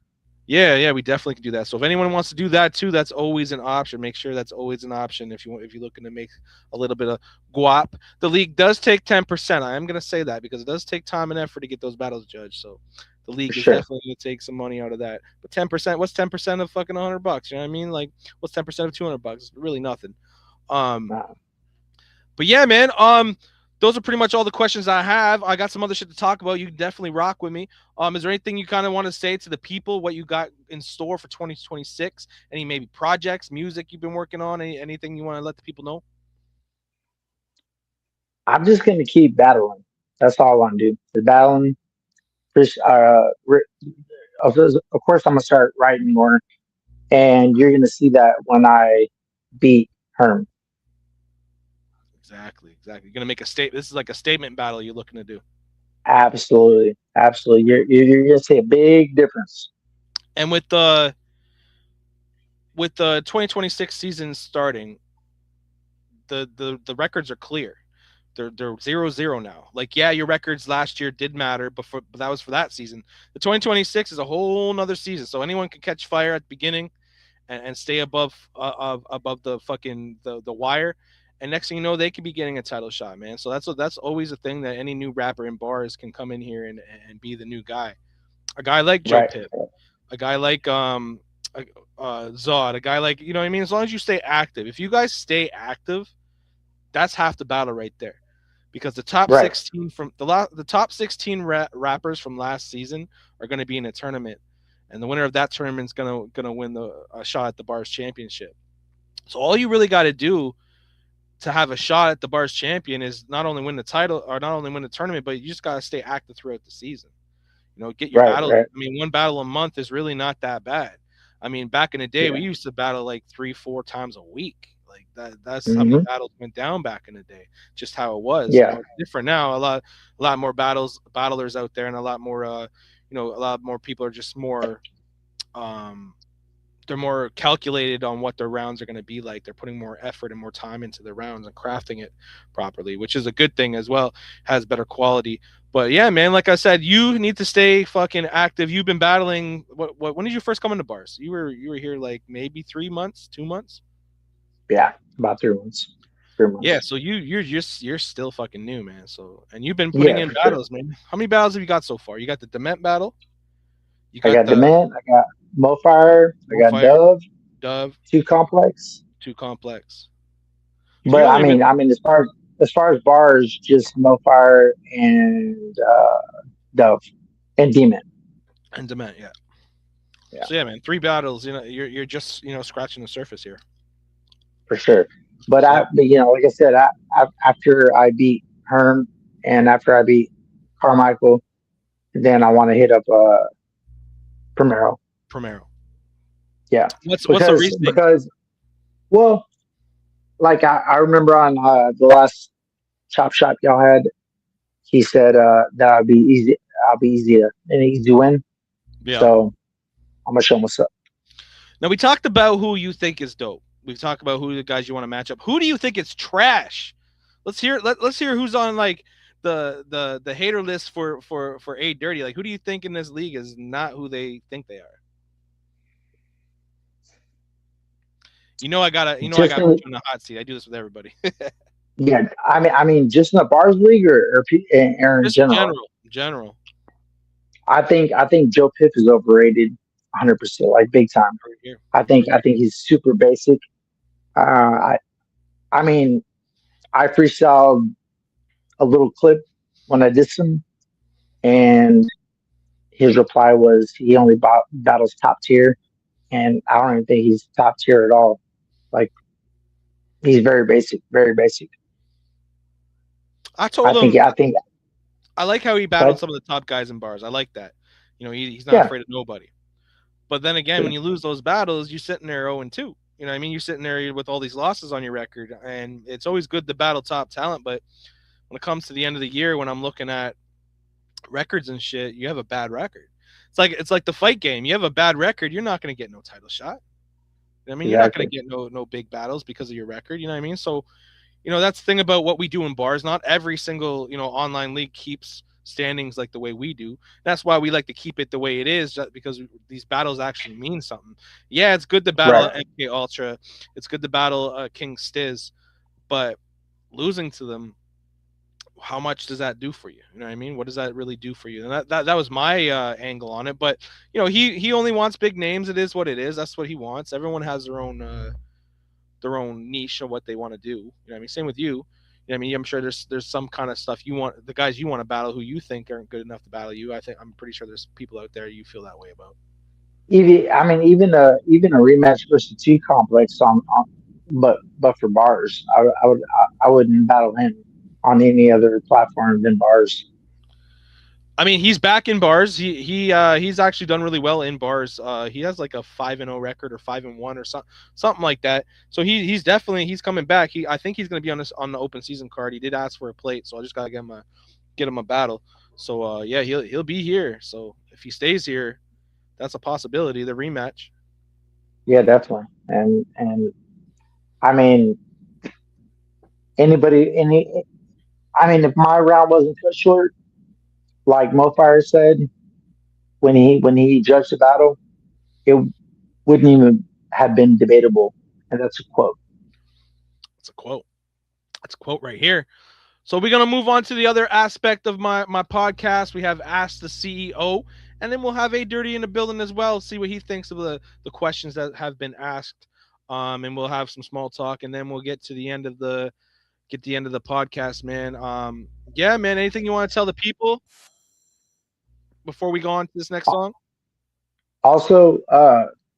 yeah, we definitely can do that. So if anyone wants to do that too, that's always an option. Make sure that's always an option if you're looking to make a little bit of guap. The league does take 10%. I am gonna say that because it does take time and effort to get those battles judged. So the for league is sure. definitely gonna take some money out of that. But 10%, what's 10% of fucking $100? You know what I mean? Like what's 10% of $200? It's really nothing. Um, Uh, but yeah, man. Those are pretty much all the questions I have. I got some other shit to talk about. You can definitely rock with me. Is there anything you kind of want to say to the people? What you got in store for 2026? Any maybe projects, music you've been working on? Anything you want to let the people know? I'm just gonna keep battling. That's all I want to do. The battling. Of course, I'm gonna start writing more, and you're gonna see that when I beat Herm. Exactly. You're gonna make a state. This is like a statement battle you're looking to do. Absolutely, absolutely. You're gonna see a big difference. And with the 2026 season starting, the records are clear. They're 0-0 now. Like, yeah, your records last year did matter, but that was for that season. The 2026 is a whole nother season, so anyone can catch fire at the beginning and stay above the fucking the wire. And next thing you know, they could be getting a title shot, man. So that's always a thing that any new rapper in bars can come in here and be the new guy. A guy like Joe Right, Pitt, a guy like uh, Zod, a guy like, you know what I mean. As long as you stay active, if you guys stay active, that's half the battle right there. Because the top right, 16 from the top 16 rappers from last season are going to be in a tournament, and the winner of that tournament is gonna win the a shot at the Bars championship. So all you really got to do to have a shot at the Bars champion is not only win the title or not only win the tournament, but you just got to stay active throughout the season. You know, get your right, battles. right. I mean, one battle a month is really not that bad. I mean, back in the day, Yeah. we used to battle like 3-4 times a week. Like that's how many Hmm. battles went down back in the day. Just how it was. You Yeah. know, it's different now. A lot more battlers out there, and a lot more. A lot more people are just more. Um, they're more calculated on what their rounds are going to be like. They're putting more effort and more time into their rounds and crafting it properly, which is a good thing as well. Has better quality. But yeah, man, like I said, you need to stay fucking active. You've been battling. What? When did you first come into bars? You were here like maybe 3 months, 2 months. Yeah. About 3 months. Three Yeah, months. so you're still fucking new, man. So and you've been putting Yeah, in for sure. battles, man. How many battles have you got so far? You got the Dement battle. You I got got the Dement. I got Mofire. I got Fire, Dove. Dove, Too complex. too complex. So you But only been I mean, as far as bars, just Mofire and Dove and Demon. in Dement, yeah. Yeah, So yeah, man, three battles. You know, you're just scratching the surface here. for sure. So But like I said, after I beat Herm and after I beat Carmichael, then I want to hit up Primero. Primero. Yeah, What's the because reasoning? well, like I remember on the last chop shop y'all had, he said that I'd be easy. I'll be easy to an easy win. Yeah. So I'm gonna show him what's up. Now we talked about who you think is dope. We've talked about who the guys you want to match up. Who do you think is trash? Let's hear who's on like the hater list for A Dirty. Like, who do you think in this league is not who they think they are? I gotta Just put in, you in the hot seat. I do this with everybody. yeah, I mean, just in the bars league or in Just general. general, general. I think Joe Piff is overrated, 100%, like big time. Right here. I think Mm-hmm. I think he's super basic. I I mean, I freestyled a little clip when I did some, and his reply was he only battles top tier, and I don't even think he's top tier at all. Like he's very basic, very basic. I I told think him I think, I like how he battled but some of the top guys in bars. I like that. He's not yeah, afraid of nobody. But then again, when sure, you lose those battles, you're sitting there 0-2. You know what I mean? You're sitting there with all these losses on your record, and it's always good to battle top talent. But when it comes to the end of the year, when I'm looking at records and shit, you have a bad record. It's like the fight game. You have a bad record, you're not going to get no title shot. I mean, you're not going exactly, to get no big battles because of your record. You know what I mean? So that's the thing about what we do in bars. Not every single online league keeps standings like the way we do. That's why we like to keep it the way it is, just because these battles actually mean something. Yeah, it's good to battle right. MK Ultra, it's good to battle King Stiz, but losing to them, how much does that do for you? You know what I mean? What does that really do for you? And that was my angle on it. But he only wants big names. It is what it is. That's what he wants. Everyone has their own niche of what they want to do. You know what I mean? Same with you. You know what I mean? I'm sure there's some kind of stuff you want, the guys you want to battle who you think aren't good enough to battle you. I'm pretty sure there's people out there you feel that way about. Even I mean, even a rematch versus two complex but for bars, I wouldn't battle him on any other platform than bars. I mean, he's back in bars. He's actually done really well in bars. He has like a 5-0 record or 5-1 or something like that. So he's coming back. I think he's going to be on the open season card. He did ask for a plate, so I just got to get him a battle. So yeah, he'll be here. So if he stays here, that's a possibility. The rematch. Yeah, definitely. And I mean, anybody, any, I mean, if my round wasn't cut short, like Mofire said when he judged the battle, it wouldn't even have been debatable. And that's a quote. That's a quote. That's a quote right here. So we're gonna move on to the other aspect of my podcast. We have Ask the CEO, and then we'll have A Dirty in the building as well. See what he thinks of the questions that have been asked. And we'll have some small talk, and then we'll get the end of the podcast, man. Yeah, man. Anything you want to tell the people before we go on to this next song? Also,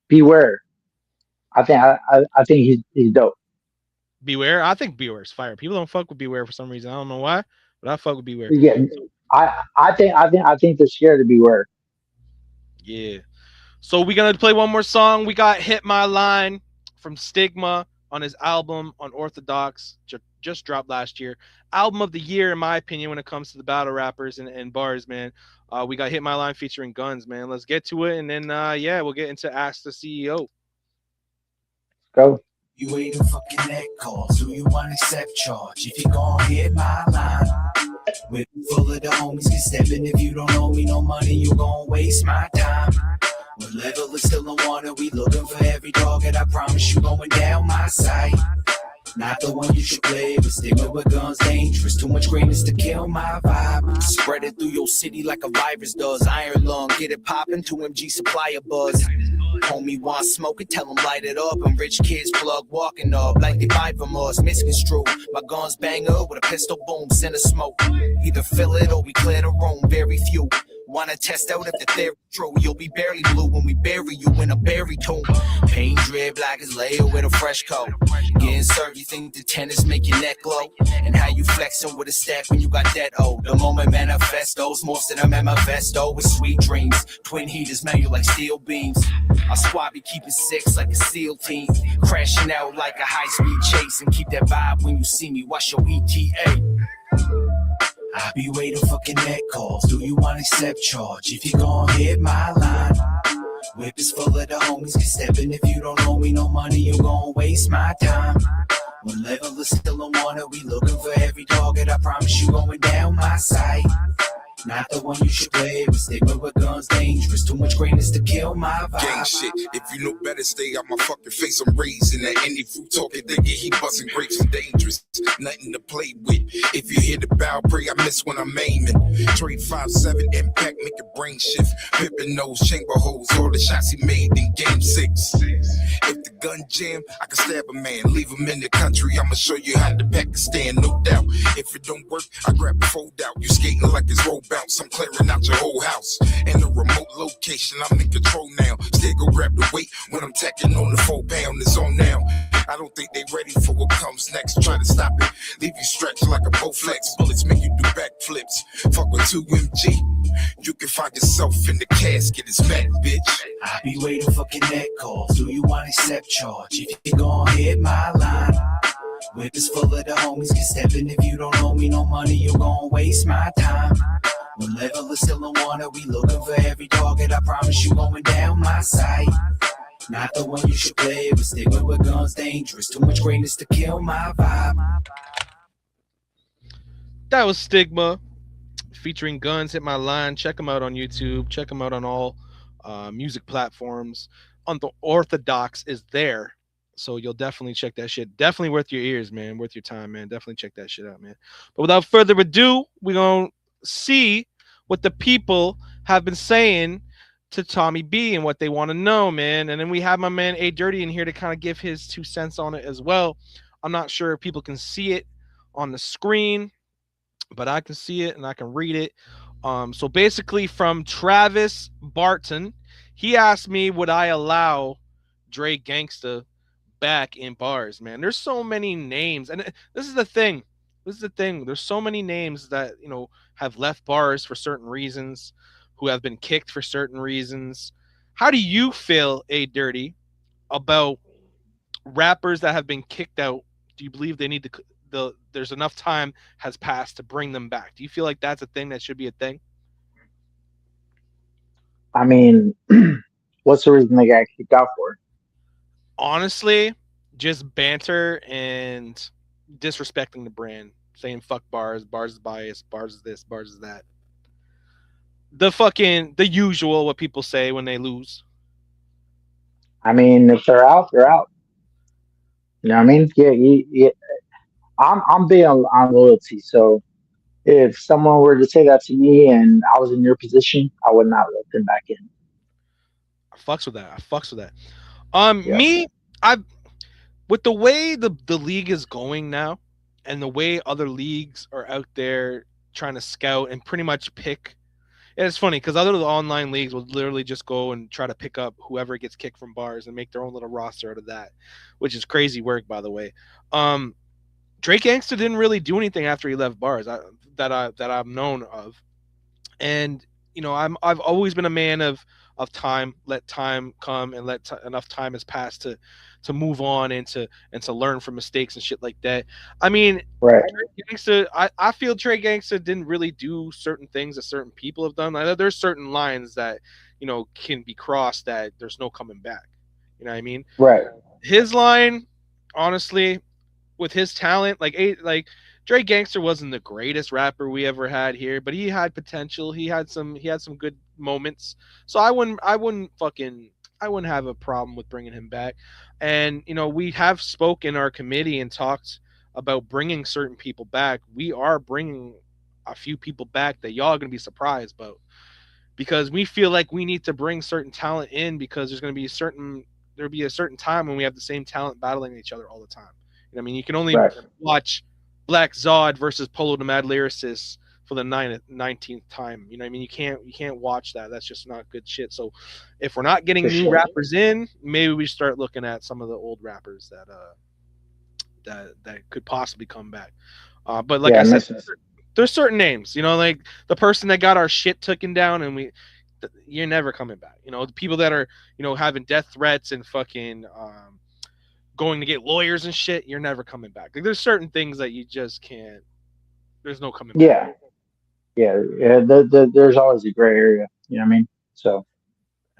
beware. I think he's dope. Beware. I think Beware is fire. People don't fuck with Beware for some reason. I don't know why, but I fuck with Beware. Yeah, I think they're scared to beware. Yeah. So we're gonna play one more song. We got "Hit My Line" from Stigma on his album on Orthodox, just dropped last year. Album of the year, in my opinion, when it comes to the battle rappers and bars, man. We got "Hit My Line" featuring Guns, man. Let's get to it, and then yeah, we'll get into Ask the CEO. Go. You ain't a fucking neck calls. Do you want to accept charge? If you gon' hit my line, whip full of the homies can step in. If you don't owe me no money, you gon' waste my time. What level is still on water? We looking for every dog, and I promise you going down my sight. Not the one you should play, but stigma with guns dangerous. Too much greatness to kill my vibe. Spread it through your city like a virus does. Iron lung, get it poppin', 2MG supply a buzz. Homie want smoke it, tell him light it up. And rich kids plug walking up like they buy from us. Misconstrued, my guns bang up with a pistol boom, send a smoke. Either fill it or we clear the room, very few. Wanna test out if the theory's true. You'll be barely blue when we bury you in a berry tomb. Paint drip black as layer with a fresh coat. Getting served, you think the tennis make your neck glow? And how you flexing with a stack when you got that old. The moment manifestos, most of them manifesto with sweet dreams. Twin heaters man you like steel beams. Our squad be keeping six like a SEAL team. Crashing out like a high-speed chase. And keep that vibe when you see me, watch your ETA. I be waiting for connect calls. Do you want to accept charge? If you gon' hit my line, whip is full of the homies can step in. If you don't owe me no money, you gon' waste my time. When level is still on water, we looking for every target. I promise you going down my sight. Not the one you should play with. Stigma with guns dangerous. Too much greatness to kill my vibe. Gang shit, if you know better, stay out my fucking face. I'm raising that any fruit talking, thinking he busting grapes and dangerous. Nothing to play with. If you hear the bow, pray I miss when I'm aiming. Trade 5-7 impact, make a brain shift. Pippin' nose, chamber holes, all the shots he made in game 6. If the gun jam, I can stab a man, leave him in the country. I'ma show you how to Pakistan, no doubt. If it don't work, I grab a fold out. You skating like it's roll bounce. I'm clearing out your whole house. In a remote location, I'm in control now. Still go grab the weight when I'm tacking on the 4 pound. It's on now. I don't think they ready for what comes next. Try to stop it, leave you stretched like a Bowflex. Bullets make you do backflips. Fuck with 2MG. You can find yourself in the casket. It's mad, bitch. I be waiting for connect calls. Do you want to accept charge? If you gon' hit my line, whip is full of the homies can step in. If you don't owe me no money, you gon' waste my time. When level is still on water, we looking for every target. I promise you going down my sight. Not the one you should play with. Stigma with guns dangerous. Too much greatness to kill my vibe. That was Stigma featuring Guns. Hit My Line. Check them out on YouTube. Check them out on all music platforms. On the Orthodox is there. So you'll definitely check that shit. Definitely worth your ears, man. Worth your time, man. Definitely check that shit out, man. But without further ado, we're going to see what the people have been saying to Tommy B and what they want to know, man. And then we have my man A Dirty in here to kind of give his 2 cents on it as well. I'm not sure if people can see it on the screen, but I can see it and I can read it. So basically, from Travis Barton, he asked me, would I allow Dre Gangsta back in bars? Man, there's so many names, and this is the thing. This is the thing. There's so many names that have left bars for certain reasons, who have been kicked for certain reasons. How do you feel, A Dirty, about rappers that have been kicked out? Do you believe there's enough time has passed to bring them back. Do you feel like that's a thing that should be a thing? I mean, what's the reason they got kicked out for? Honestly, just banter and disrespecting the brand, saying fuck bars, bars is biased, bars is this, bars is that. The usual what people say when they lose. I mean, if they're out, they're out. You know what I mean? Yeah, I'm big on loyalty. So if someone were to say that to me and I was in your position, I would not let them back in. I fucks with that. I fucks with that. Yeah, Me, I with the way the league is going now, and the way other leagues are out there trying to scout and pretty much pick. And it's funny because other online leagues will literally just go and try to pick up whoever gets kicked from bars and make their own little roster out of that, which is crazy work, by the way. Um, Drake Gangster didn't really do anything after he left bars that I'm known of, and I've always been a man of time. Let time come, and enough time has passed to move on and to learn from mistakes and shit like that. I mean, right, Gangsta, I feel Trey Gangsta didn't really do certain things that certain people have done. Like, there's certain lines that can be crossed that there's no coming back. You know what I mean? right, His line, honestly, with his talent, like Dre Gangster wasn't the greatest rapper we ever had here, but he had potential. He had some good moments. So I wouldn't have a problem with bringing him back. And we have spoke in our committee and talked about bringing certain people back. We are bringing a few people back that y'all are going to be surprised about, because we feel like we need to bring certain talent in, because there'll be a certain time when we have the same talent battling each other all the time. I mean, you can only right. watch Black Zod versus Polo the Mad Lyricist for the 19th time. You know what I mean? You can't watch that. That's just not good shit. So if we're not For getting new sure. rappers in, maybe we start looking at some of the old rappers that could possibly come back. But like Yeah, I it said, makes sense. there's certain names, like the person that got our shit taken down, and you're never coming back. The people that are having death threats and fucking going to get lawyers and shit, you're never coming back. Like, there's certain things that you just can't. There's no coming back. Yeah, yeah. There's always a gray area. You know what I mean? So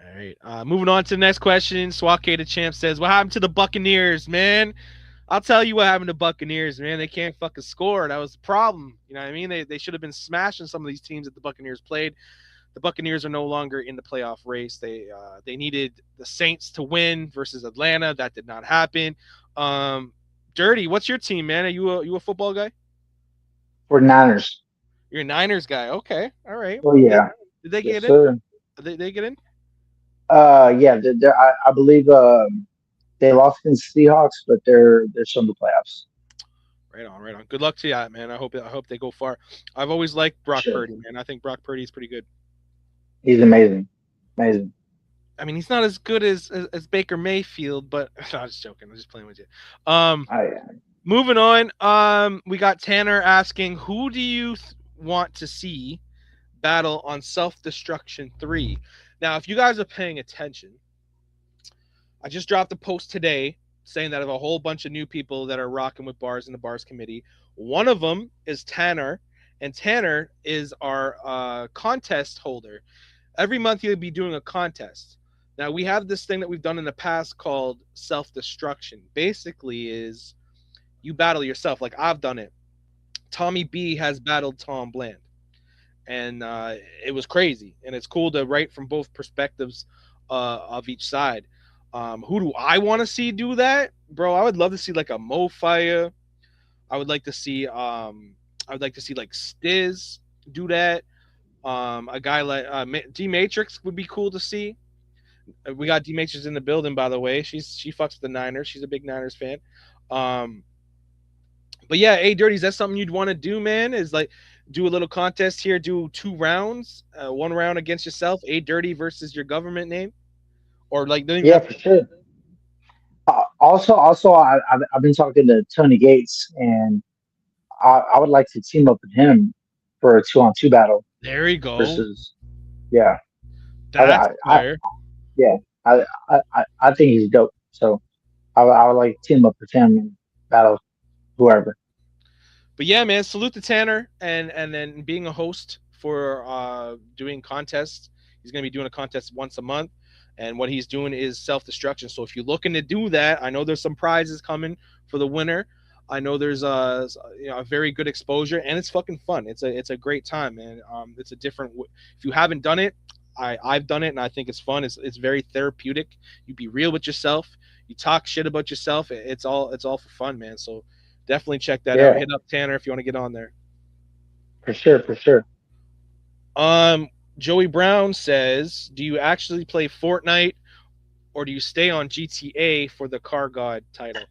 All right. Moving on to the next question. Swake the champ says, "What happened to the Buccaneers, man?" I'll tell you what happened to Buccaneers, man. They can't fucking score. That was the problem. You know what I mean? They should have been smashing some of these teams that the Buccaneers played. The Buccaneers are no longer in the playoff race. They needed the Saints to win versus Atlanta. That did not happen. Um, Dirty, what's your team, man? Are you a football guy? for Niners. You're a Niners guy. Okay, all right. Oh yeah, Did they yes get in? sir. Did they get in? Yeah. I believe they lost against Seahawks, but they're still in the playoffs. Right on, right on. Good luck to you, man. I hope they go far. I've always liked For Brock sure. Purdy, man. I think Brock Purdy is pretty good. He's amazing, amazing. I mean, he's not as good as Baker Mayfield, but I'm just joking. I'm just playing with you. Um, I Moving on. We got Tanner asking, who do you want to see battle on Self Destruction 3? Now, if you guys are paying attention, I just dropped a post today saying that I have a whole bunch of new people that are rocking with bars in the bars committee. One of them is Tanner, and Tanner is our contest holder. Every month he'll be doing a contest. Now we have this thing that we've done in the past called self destruction. Basically, is you battle yourself. Like I've done it. Tommy B has battled Tom Bland, and it was crazy. And it's cool to write from both perspectives of each side. Who do I want to see do that, bro? I would love to see like a Mo Fire. I would like to see like Stiz do that. A guy like D Matrix would be cool to see. We got D Matrix in the building, by the way. She fucks with the Niners. She's a big Niners fan. Um, but yeah, hey, Dirty, is that something you'd want to do, man? Is like do a little contest here, do 2 rounds, 1 round against yourself, A Dirty versus your government name, or like don't even yeah, have for sure. I've been talking to Tony Gates, and I would like to team up with him for a 2-on-2 battle there you go. versus. Yeah, That's I fire. yeah, I think he's dope. So I would like to team up with him and battle whoever. But yeah, man, salute to Tanner and then being a host for doing contests. He's gonna be doing a contest once a month, and what he's doing is self destruction. So if you're looking to do that, I know there's some prizes coming for the winner. I know there's a very good exposure, and it's fucking fun. It's a great time, man. It's a different. If you haven't done it, I've done it, and I think it's fun. It's very therapeutic. You be real with yourself. You talk shit about yourself. It's all for fun, man. So definitely check that out. Yeah, Hit up Tanner if you want to get on there. for sure, for sure. Um, Joey Brown says, "Do you actually play Fortnite or do you stay on GTA for the Car God title?"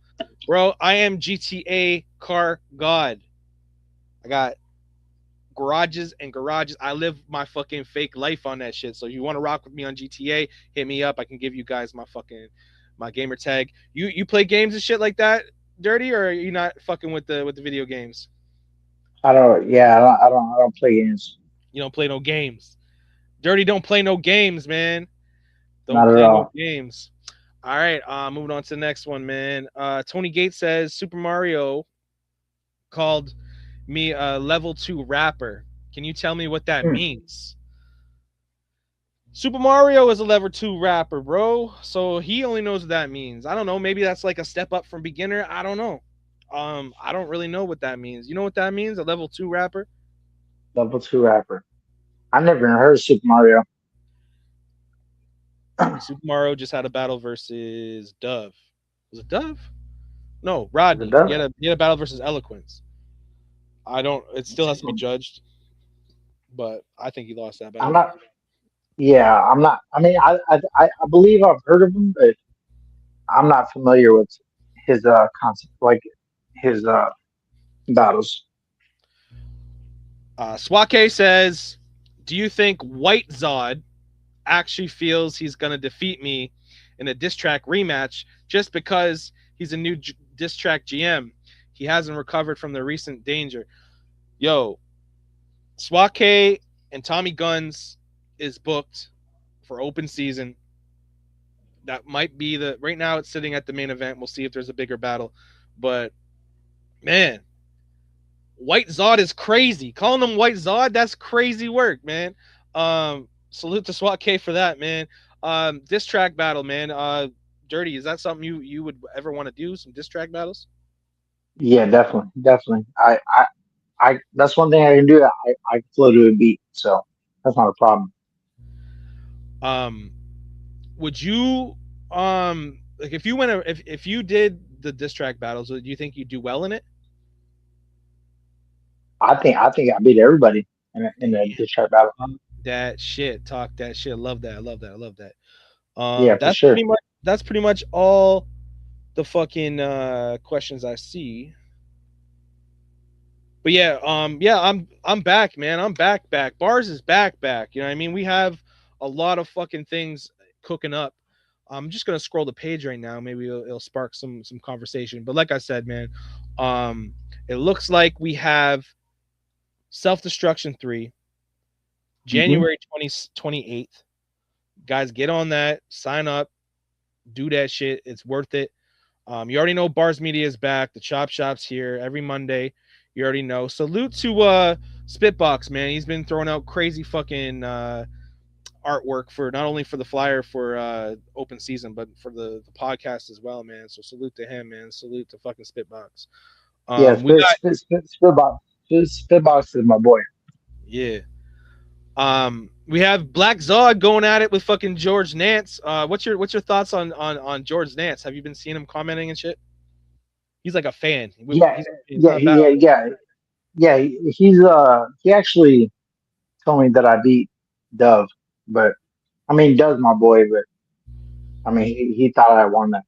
Bro, I am GTA Car God. I got garages and garages. I live my fucking fake life on that shit. So you want to rock with me on GTA? Hit me up. I can give you guys my gamer tag. You play games and shit like that, Dirty, or are you not fucking with the video games? I don't. Yeah, I don't play games. You don't play no games. Dirty don't play no games, man. Don't Not at play no all. games. All right, moving on to the next one, man. Tony Gates says Super Mario called me a level 2 rapper. Can you tell me what that Hmm. means? Super Mario is a level 2 rapper, bro. So he only knows what that means. I don't know. Maybe that's like a step up from beginner. I don't know. I don't really know what that means. You know what that means? A level 2 rapper? Level two rapper. I never even heard of Super Mario. Super Mario just had a battle versus Dove. Was it Dove? No, Is it Rodney. He done? had a battle versus Eloquence. I don't. It still has to be judged, but I think he lost that I'm battle. not. Yeah, I'm not. I mean, I believe I've heard of him, but I'm not familiar with his concept, like his battles. Swake says, "Do you think White Zod actually feels he's gonna defeat me in a diss track rematch just because he's a new diss track GM? He hasn't recovered from the recent danger." Yo, Swake and Tommy Guns is booked for open season. That might be the right now. It's sitting at the main event. We'll see if there's a bigger battle, but man, White Zod is crazy. Calling him White Zod, that's crazy work, man. Salute to SWAT K for that, man. Diss track battle, man. Dirty, is that something you would ever want to do? Some diss track battles? Yeah, definitely, definitely. That's one thing I can do. I can flow to a beat, so that's not a problem. Um, would you like if you went if you did the diss track battles, do you think you'd do well in it? I think I beat everybody in the Damn, diss track battle. that shit. Talk that shit. Love that. I love that. I love that. Yeah, for sure. That's pretty much all the fucking questions I see. But yeah, yeah, I'm back, man. I'm back. Bars is back. You know what I mean? We have a lot of fucking things cooking up. I'm just gonna scroll the page right now. Maybe it'll spark some conversation. But like I said, man, um, it looks like we have Self Destruction 3, Hmm. January 28th. Guys, get on that, sign up, do that shit. It's worth it. You already know Bars Media is back. The Chop Shop's here every Monday. You already know. Salute to Spitbox, man. He's been throwing out crazy fucking artwork for not only for the flyer for open season, but for the podcast as well, man. So salute to him, man. Salute to fucking Spitbox. Yeah, We got Spitbox. Spitbox is my boy. yeah. We have Black Zod going at it with fucking George Nance. What's your thoughts on George Nance? Have you been seeing him commenting and shit? He's like a fan. Yeah, He's not yeah, battling. yeah, yeah. He actually told me that I beat Dove, but I mean Dove's my boy, but I mean he thought I won that.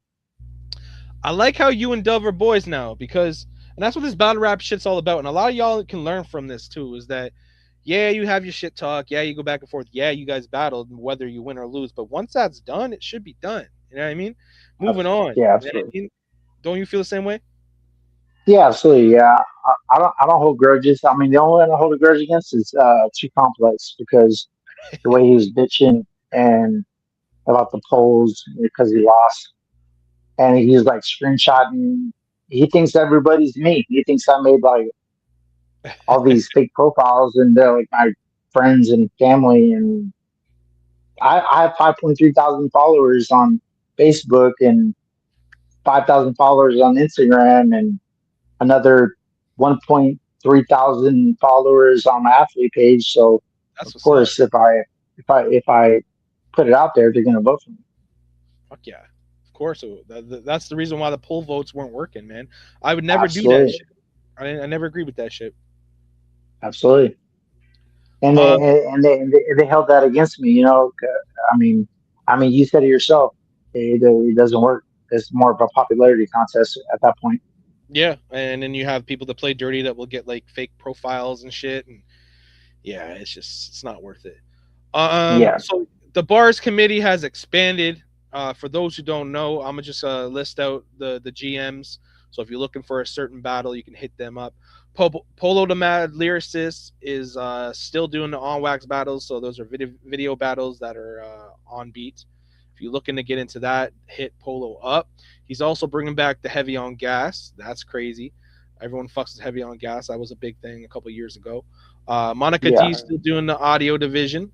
I like how you and Dove are boys now because, and that's what this battle rap shit's all about. And a lot of y'all can learn from this too. Is that, yeah, you have your shit talk. Yeah, you go back and forth. Yeah, you guys battled, whether you win or lose. But once that's done, it should be done. You know what I mean? Moving on. Yeah, You know what I absolutely. mean? Don't you feel the same way? Yeah, absolutely. Yeah, I don't hold grudges. I mean, the only one I hold a grudge against is Too Complex because the way he was bitching and about the polls because he lost, and he's like screenshotting. He thinks everybody's me. He thinks I made like all these fake profiles, and they're like my friends and family. And I have 5.3 thousand followers on Facebook and 5,000 followers on Instagram, and another 1.3 thousand followers on my athlete page. So That's of what's up. course, if I put it out there, they're gonna vote for me. Fuck yeah. Of course. That's the reason why the poll votes weren't working, man. I would never do that Absolutely, shit. I never agree with that shit. absolutely. And Um, they held that against me. I mean, you said it yourself. It doesn't work. It's more of a popularity contest at that point. yeah, and then you have people that play dirty that will get like fake profiles and shit, and yeah, it's not worth it. Yeah, So the bars committee has expanded. For those who don't know, I'm gonna just list out the GMs. So if you're looking for a certain battle, you can hit them up. Polo the Mad Lyricist is still doing the on wax battles. So those are video battles that are on beat. If you're looking to get into that, hit Polo up. He's also bringing back the Heavy on Gas. That's crazy. Everyone fucks with Heavy on Gas. That was a big thing a couple years ago. Monica yeah, D still doing the audio division.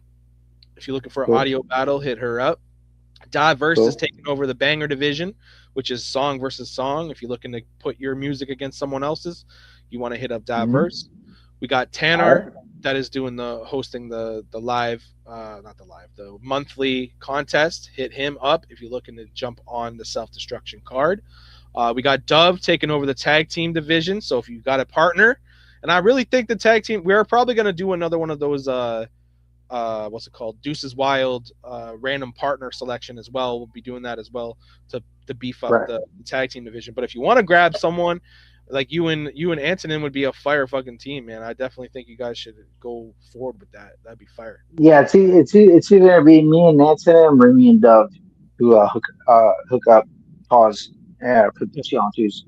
If you're looking for an cool, audio battle, hit her up. Diverse is cool. taking over the banger division, which is song versus song. If you're looking to put your music against someone else's, you want to hit up Hmm. Diverse. We got All right, Tanner that is doing the hosting the live, not the live, the monthly contest. Hit him up if you're looking to jump on the self destruction card. We got Dove taking over the tag team division. So if you got a partner, and I really think the tag team, we're probably going to do another one of those what's it called, Deuces Wild random partner selection as well. We'll be doing that as well to beef up right. the tag team division. But if you want to grab someone like you and Antonin would be a fire fucking team, man. I definitely think you guys should go forward with that. That'd be fire. Yeah, it's either gonna be me and Nancy or me and Dove who hook up pause. Yeah, for the 2-on-2s.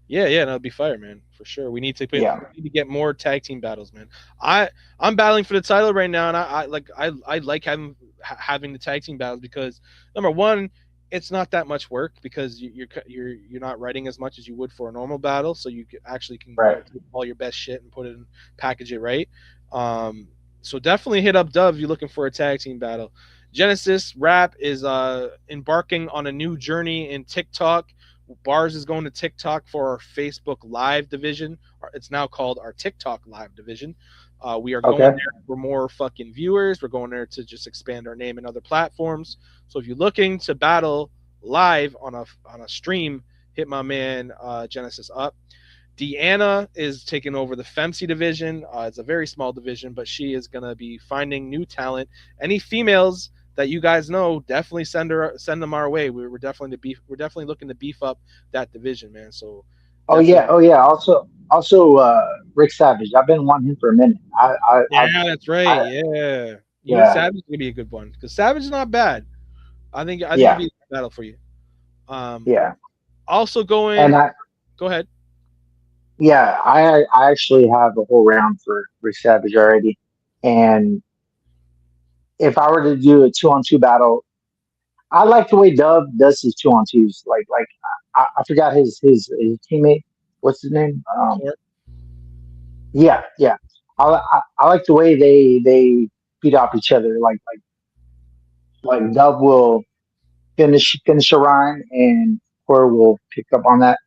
Yeah, yeah, that'd be fire, man, for sure. Yeah, We need to get more tag team battles, man. I'm battling for the title right now, and I like having the tag team battles because number one, it's not that much work because you're not writing as much as you would for a normal battle, so actually can right. take all your best shit and put it in, package it right. Um, so definitely hit up Dove if you're looking for a tag team battle. Genesis Rap is embarking on a new journey in TikTok. Bars is going to TikTok for our Facebook Live division. It's now called our TikTok Live division. We are going Okay. there for more fucking viewers. We're going there to just expand our name in other platforms. So if you're looking to battle live on a stream, hit my man Genesis up. Deanna is taking over the Femc division. It's a very small division, but she is gonna be finding new talent. Any females that you guys know, definitely send them our way. We're definitely looking to beef up that division, man. So Oh yeah, definitely, oh yeah. Also, Rick Savage. I've been wanting him for a minute. yeah, that's right. I Yeah, you and yeah, Savage is gonna be a good one because Savage is not bad. I think it'd yeah, be a battle for you. Um, yeah. also And going, I go ahead. yeah, I actually have a whole round for Rick Savage already. And if I were to do a 2-on-2 battle, I like the way Dub does his 2-on-2s. Like I forgot his teammate. What's his name? Court. Yeah, yeah. I like the way they beat off each other. Like Dub will finish a rhyme, and Core will pick up on that.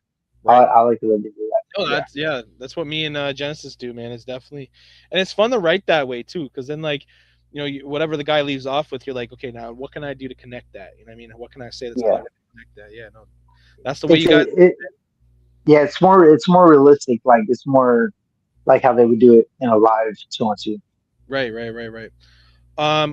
Right. I like the way they do that. Oh, Yeah, that's yeah, that's what me and Genesis do, man. It's definitely, and it's fun to write that way too, because then like, whatever the guy leaves off with, you're like, okay, now what can I do to connect that? You know what I mean? What can I say that's yeah. clever to connect that? Yeah, no, that's the way It's you guys. yeah. It's more realistic. Like it's more like how they would do it in a live 2-on-2. Right, right, right, right.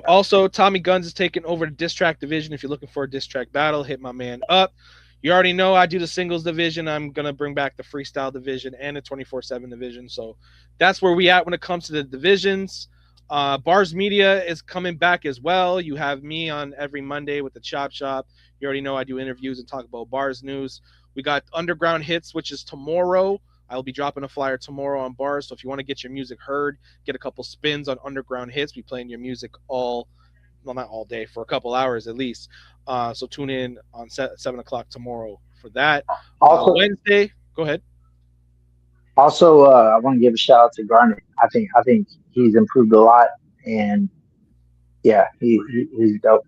Also, Tommy Guns is taking over the diss track division. If you're looking for a diss track battle, hit my man up. You already know I do the singles division. I'm gonna bring back the freestyle division and the 24/7 division. So that's where we at when it comes to the divisions. Bars Media is coming back as well. You have me on every Monday with the Chop Shop. You already know I do interviews and talk about bars news. We got Underground Hits, which is tomorrow. I'll be dropping a flyer tomorrow on bars. So if you want to get your music heard, get a couple spins on Underground Hits. Be playing your music well, not all day, for a couple hours at least. So tune in on 7 o'clock tomorrow for that. Also, Wednesday, go ahead. Also, I want to give a shout out to Garnet. I think he's improved a lot, and yeah, he's dope.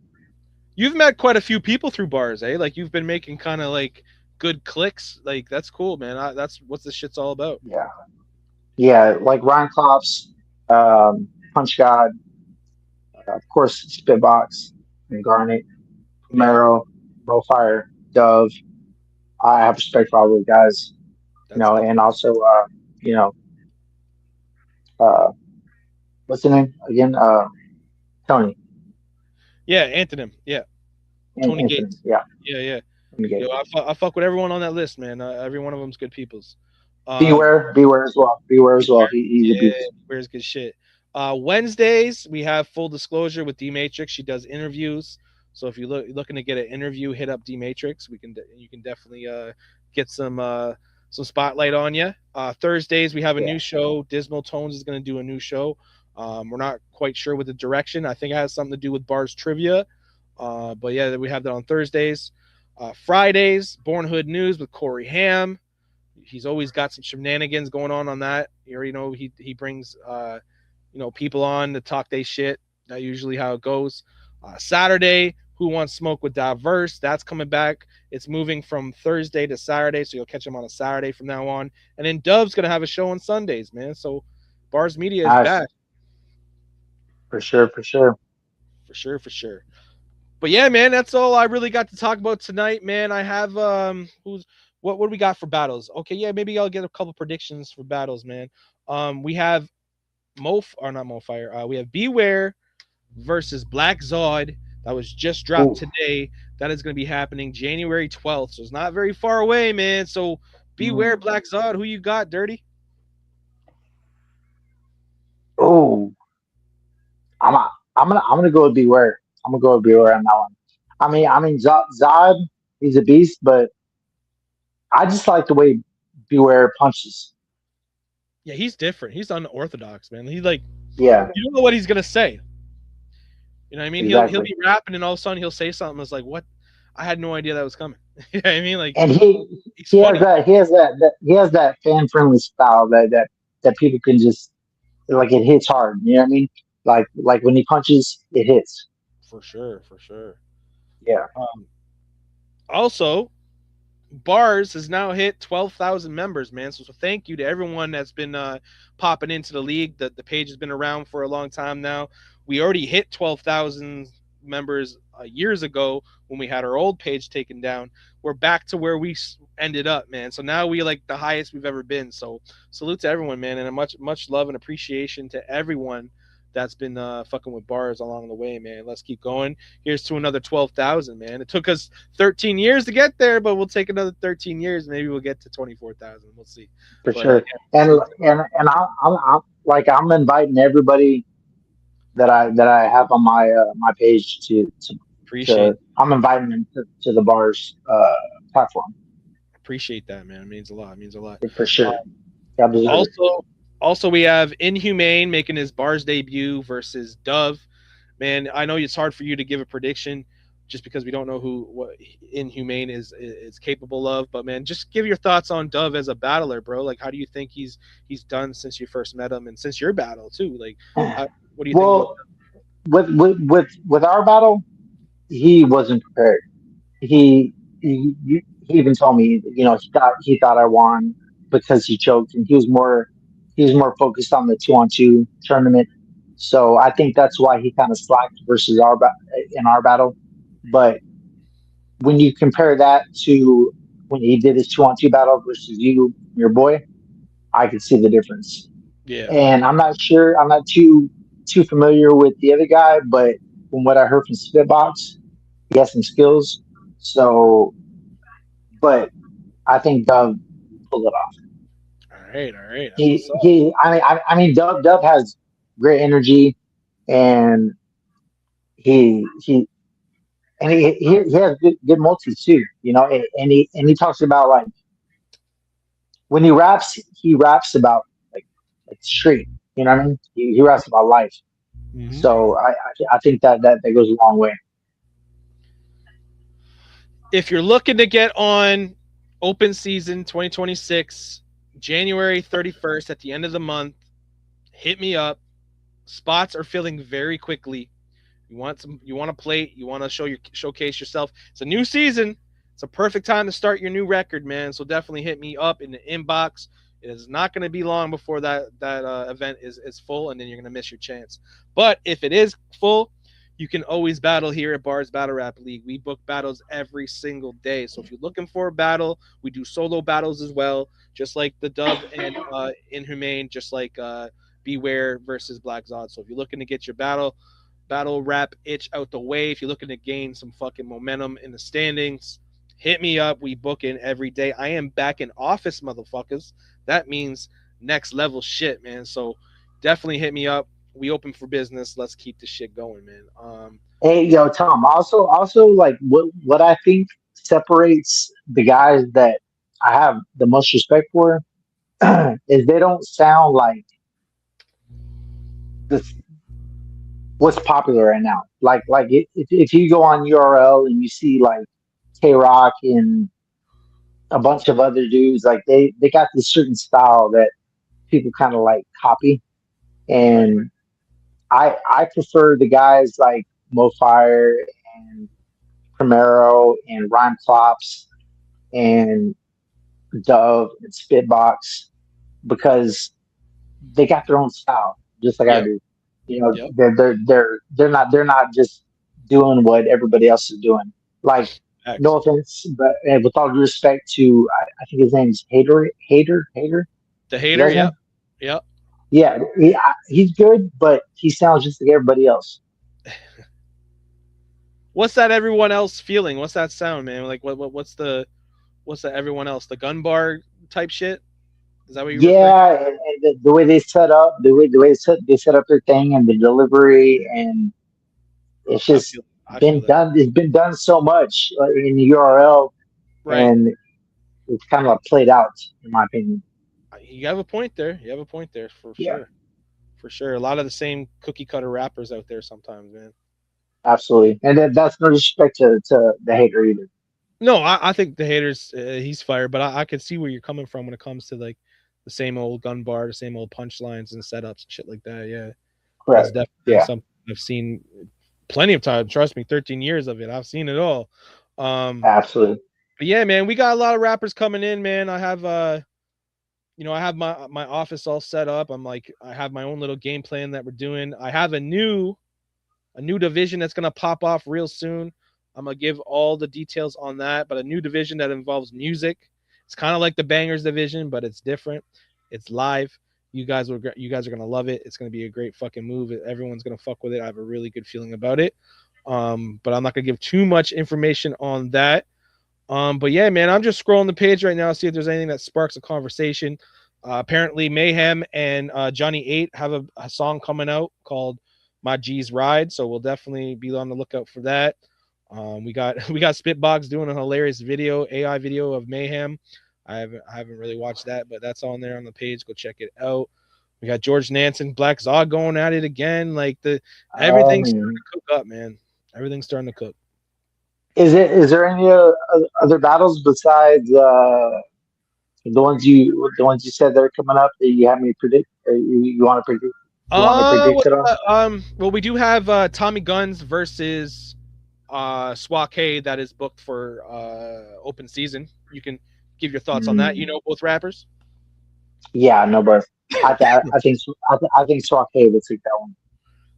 You've met quite a few people through bars, eh? Like you've been making kind of like good clicks. Like that's cool, man. That's what this shit's all about. Yeah, yeah, like Ryan Klops, Punch God, of course, Spitbox and Garnet, Yeah, Camaro, Rowfire, Dove. I have respect for all those guys, that's dope. and also, you know, uh, what's the name again? Tony Yeah, Antonym. Yeah, and Tony Anthony. Gates. Yeah, Yeah, yeah. Tony Yo, Gates. I fuck with everyone on that list, man. Every one of them's good peoples. Um, Beware as well. Beware as well. Beware, He's a yeah, beast. Bewar's good shit. Wednesdays we have full disclosure with D Matrix. She does interviews, so if looking to get an interview, hit up D Matrix. You can definitely get some spotlight on you. Thursdays we have a Yeah. new show. Dismal Tones is going to do a new show. We're not quite sure with the direction. I think it has something to do with bars trivia. But yeah, we have that on Thursdays. Fridays, Born Hood News with Corey Ham. He's always got some shenanigans going on that. You already know he brings people on to talk they shit. That's usually how it goes. Saturday, Who Wants Smoke with Diverse? That's coming back. It's moving from Thursday to Saturday, so you'll catch him on a Saturday from now on. And then Dove's gonna have a show on Sundays, man. So Bars Media is Nice. back For sure. For sure. for sure, for sure. But yeah, man, that's all I really got to talk about tonight, man. I have who's what do we got for battles? Okay, yeah, maybe I'll get a couple predictions for battles, man. We have not Mofire. We have Beware versus Black Zod. That was just dropped Ooh. today. That is going to be happening January 12th. So it's not very far away, man. So Beware, Mm. Black Zod. Who you got, Dirty? Ooh. I'm a, I'm gonna go with Beware. I'm gonna go with Beware on that one. I mean Zod, he's a beast, but I just like the way Beware punches. Yeah, he's different. He's unorthodox, man. He's like, Yeah, you don't know what he's going to say. You know what I mean? He'll exactly. be rapping and all of a sudden he'll say something that's like, what? I had no idea that was coming. You know what I mean? Like, And he's he has funny. that fan friendly style that people can just like it hits hard. You know what I mean? Like when he punches, it hits. For sure, for sure. Yeah, Um, Also, Bars has now hit 12,000 members, man. So thank you to everyone that's been popping into the league. The page has been around for a long time now. We already hit 12,000 members years ago when we had our old page taken down. We're back to where we ended up, man. So now we like the highest we've ever been. So salute to everyone, man, and a much love and appreciation to everyone that's been fucking with Bars along the way, man. Let's keep going. Here's to another 12,000, man. It took us 13 years to get there, but we'll take another 13 years. Maybe we'll get to 24,000. We'll see. for But sure. yeah, And salute. I'm like I'm inviting everybody that I have on my page Appreciate to I'm inviting them to the bars platform appreciate that, man. It means a lot. It means a lot. for sure. Y'all deserve it. Also, we have Inhumane making his bars debut versus Dove. Man, I know it's hard for you to give a prediction just because we don't know what Inhumane is capable of. But man, just give your thoughts on Dove as a battler, bro. Like, how do you think he's done since you first met him and since your battle too? Like, what do you think about? Well, with our battle, he wasn't prepared. He even told me, he thought I won because he choked, and he was more focused on the 2-on-2 tournament. So I think that's why he kind of slacked versus in our battle. But when you compare that to when he did his 2-on-2 battle versus your boy, I could see the difference. Yeah, And I'm not too familiar with the other guy, but from what I heard from Spitbox, he has some skills. So, but I think Dove pulled it off. all right. That's what's He up. he. I mean, Dove has great energy, and he and he has good multis too. And he talks about like when he raps about like street. You know what I mean? He raps about life. Hmm. So I think that goes a long way. If you're looking to get on open season 2026, January 31st at the end of the month. Hit me up. Spots are filling very quickly. You want to play, you want to showcase yourself. It's a new season. It's a perfect time to start your new record, man. So definitely hit me up in the inbox. It is not going to be long before that event is full, and then you're going to miss your chance. But if it is full, you can always battle here at B.A.R.Z Battle Rap League. We book battles every single day. So if you're looking for a battle, we do solo battles as well, just like the Dove and Inhumane, just like Beware versus Black Zod. So if you're looking to get your battle rap itch out the way, if you're looking to gain some fucking momentum in the standings, hit me up. We book in every day. I am back in office, motherfuckers. That means next level shit, man. So definitely hit me up. We open for business. Let's keep this shit going, man. Hey, yo, Tom. Also, like what I think separates the guys that I have the most respect for is they don't sound like this. What's popular right now? If you go on URL and you see like K Rock and a bunch of other dudes, like they got this certain style that people kind of like copy, Right. and I prefer the guys like MoFire and Primero and Rhyme Clops and Dove and Spitbox because they got their own style, just like I Yep. do. You know, Yep. they're not just doing what everybody else is doing. Like, no X. offense, but with all due respect to, I think his name's Hater. The Is that hater. his Yep. name? Yep. Yeah, he's good, but he sounds just like everybody else. What's that everyone else feeling? What's that sound, man? Like what's that everyone else? The gun bar type shit? Is that what you're referring to? Yeah, and the way they set up, the way they set up their thing and the delivery, and it's just I feel been that. done. It's been done so much in the URL, Right. and it's kind of like played out, in my opinion. You have a point there. You have a point there for Yeah, sure. For sure. A lot of the same cookie cutter rappers out there sometimes, man. absolutely. And that's no disrespect to the hater either. No, I think the haters he's fired, but I can see where you're coming from when it comes to like the same old gun bar, the same old punchlines and setups and shit like that. Yeah. That's Correct. definitely Yeah, something I've seen plenty of times. Trust me, 13 years of it. I've seen it all. absolutely. But yeah, man, we got a lot of rappers coming in, man. I have I have my office all set up. I have my own little game plan that we're doing. I have a new division that's gonna pop off real soon. I'm gonna give all the details on that, but a new division that involves music. It's kind of like the Bangers division, but it's different. It's live. You guys are gonna love it. It's gonna be a great fucking move. Everyone's gonna fuck with it. I have a really good feeling about it. But I'm not gonna give too much information on that. But yeah, man, I'm just scrolling the page right now to see if there's anything that sparks a conversation. Apparently, Mayhem and Johnny 8 have a song coming out called "My G's Ride," so we'll definitely be on the lookout for that. We got Spitbox doing a hilarious video, AI video of Mayhem. I haven't really watched that, but that's on there on the page. Go check it out. We got George Nanson, Black Zod going at it again. Like the everything's starting Um, to cook up, man. Everything's starting to cook. is there any other battles besides the ones you said that are coming up that you have me predict? Or you want to predict? You want to predict it on? Well, we do have Tommy Guns versus Swake that is booked for open season. You can give your thoughts on that. You Mm, know both rappers. yeah, no, but I think Swake would take that one.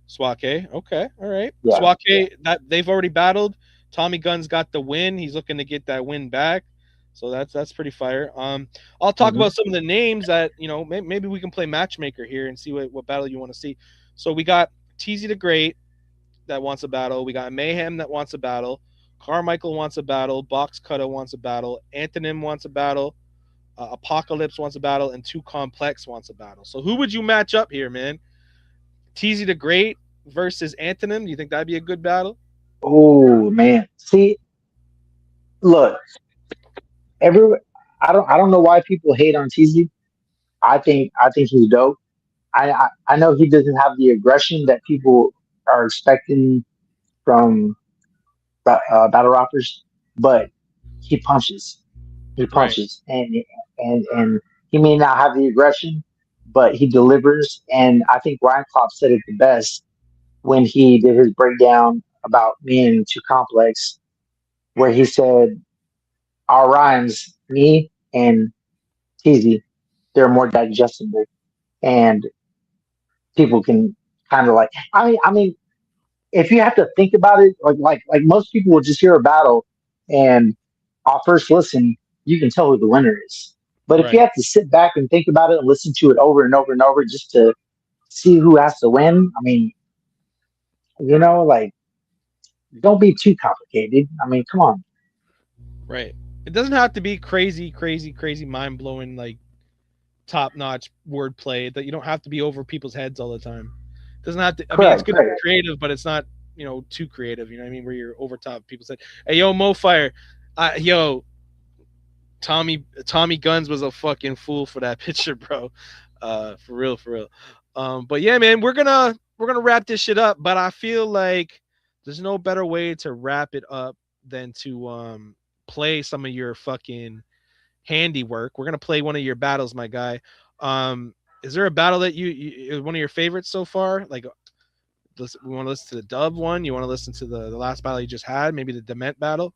Swake, okay, all right. Yeah, yeah. Swake that they've already battled. Tommy Guns got the win. He's looking to get that win back. So that's pretty fire. I'll talk Hmm. about some of the names that maybe we can play matchmaker here and see what battle you want to see. So we got TZ the Great that wants a battle. We got Mayhem that wants a battle. Carmichael wants a battle. Box Cutter wants a battle. Antonym wants a battle. Apocalypse wants a battle, and Too Complex wants a battle. So who would you match up here, man? TZ the Great versus Antonym. Do you think that'd be a good battle? Oh man, see, look, every I don't know why people hate on TZ. I think he's dope. I know he doesn't have the aggression that people are expecting from battle rappers, but he punches. He Right. punches, and He may not have the aggression, but he delivers. And I think Ryan Klopp said it the best when he did his breakdown about me and Too Complex, where he said our rhymes, me and Teasy, they're more digestible, and people can kind of like. I mean, if you have to think about it, like most people will just hear a battle, and on first listen, you can tell who the winner is. But if you Right. have to sit back and think about it and listen to it over and over and over just to see who has to win, I mean, like don't be too complicated. I mean, come on. Right. It doesn't have to be crazy, crazy, crazy, mind blowing, like top notch wordplay. That you don't have to be over people's heads all the time. It doesn't have to. I mean, it's Correct, good to be correct. creative, but it's not too creative. You know what I mean? Where you're over top. People said, "Hey, yo, Mo Fire, yo, Tommy Guns was a fucking fool for that picture, bro. For real, for real. But yeah, man, we're gonna wrap this shit up. But I feel like there's no better way to wrap it up than to play some of your fucking handiwork. We're gonna play one of your battles, my guy. Is there a battle that you one of your favorites so far? Like, we want to listen to the dub one. You want to listen to the last battle you just had? Maybe the Dement battle.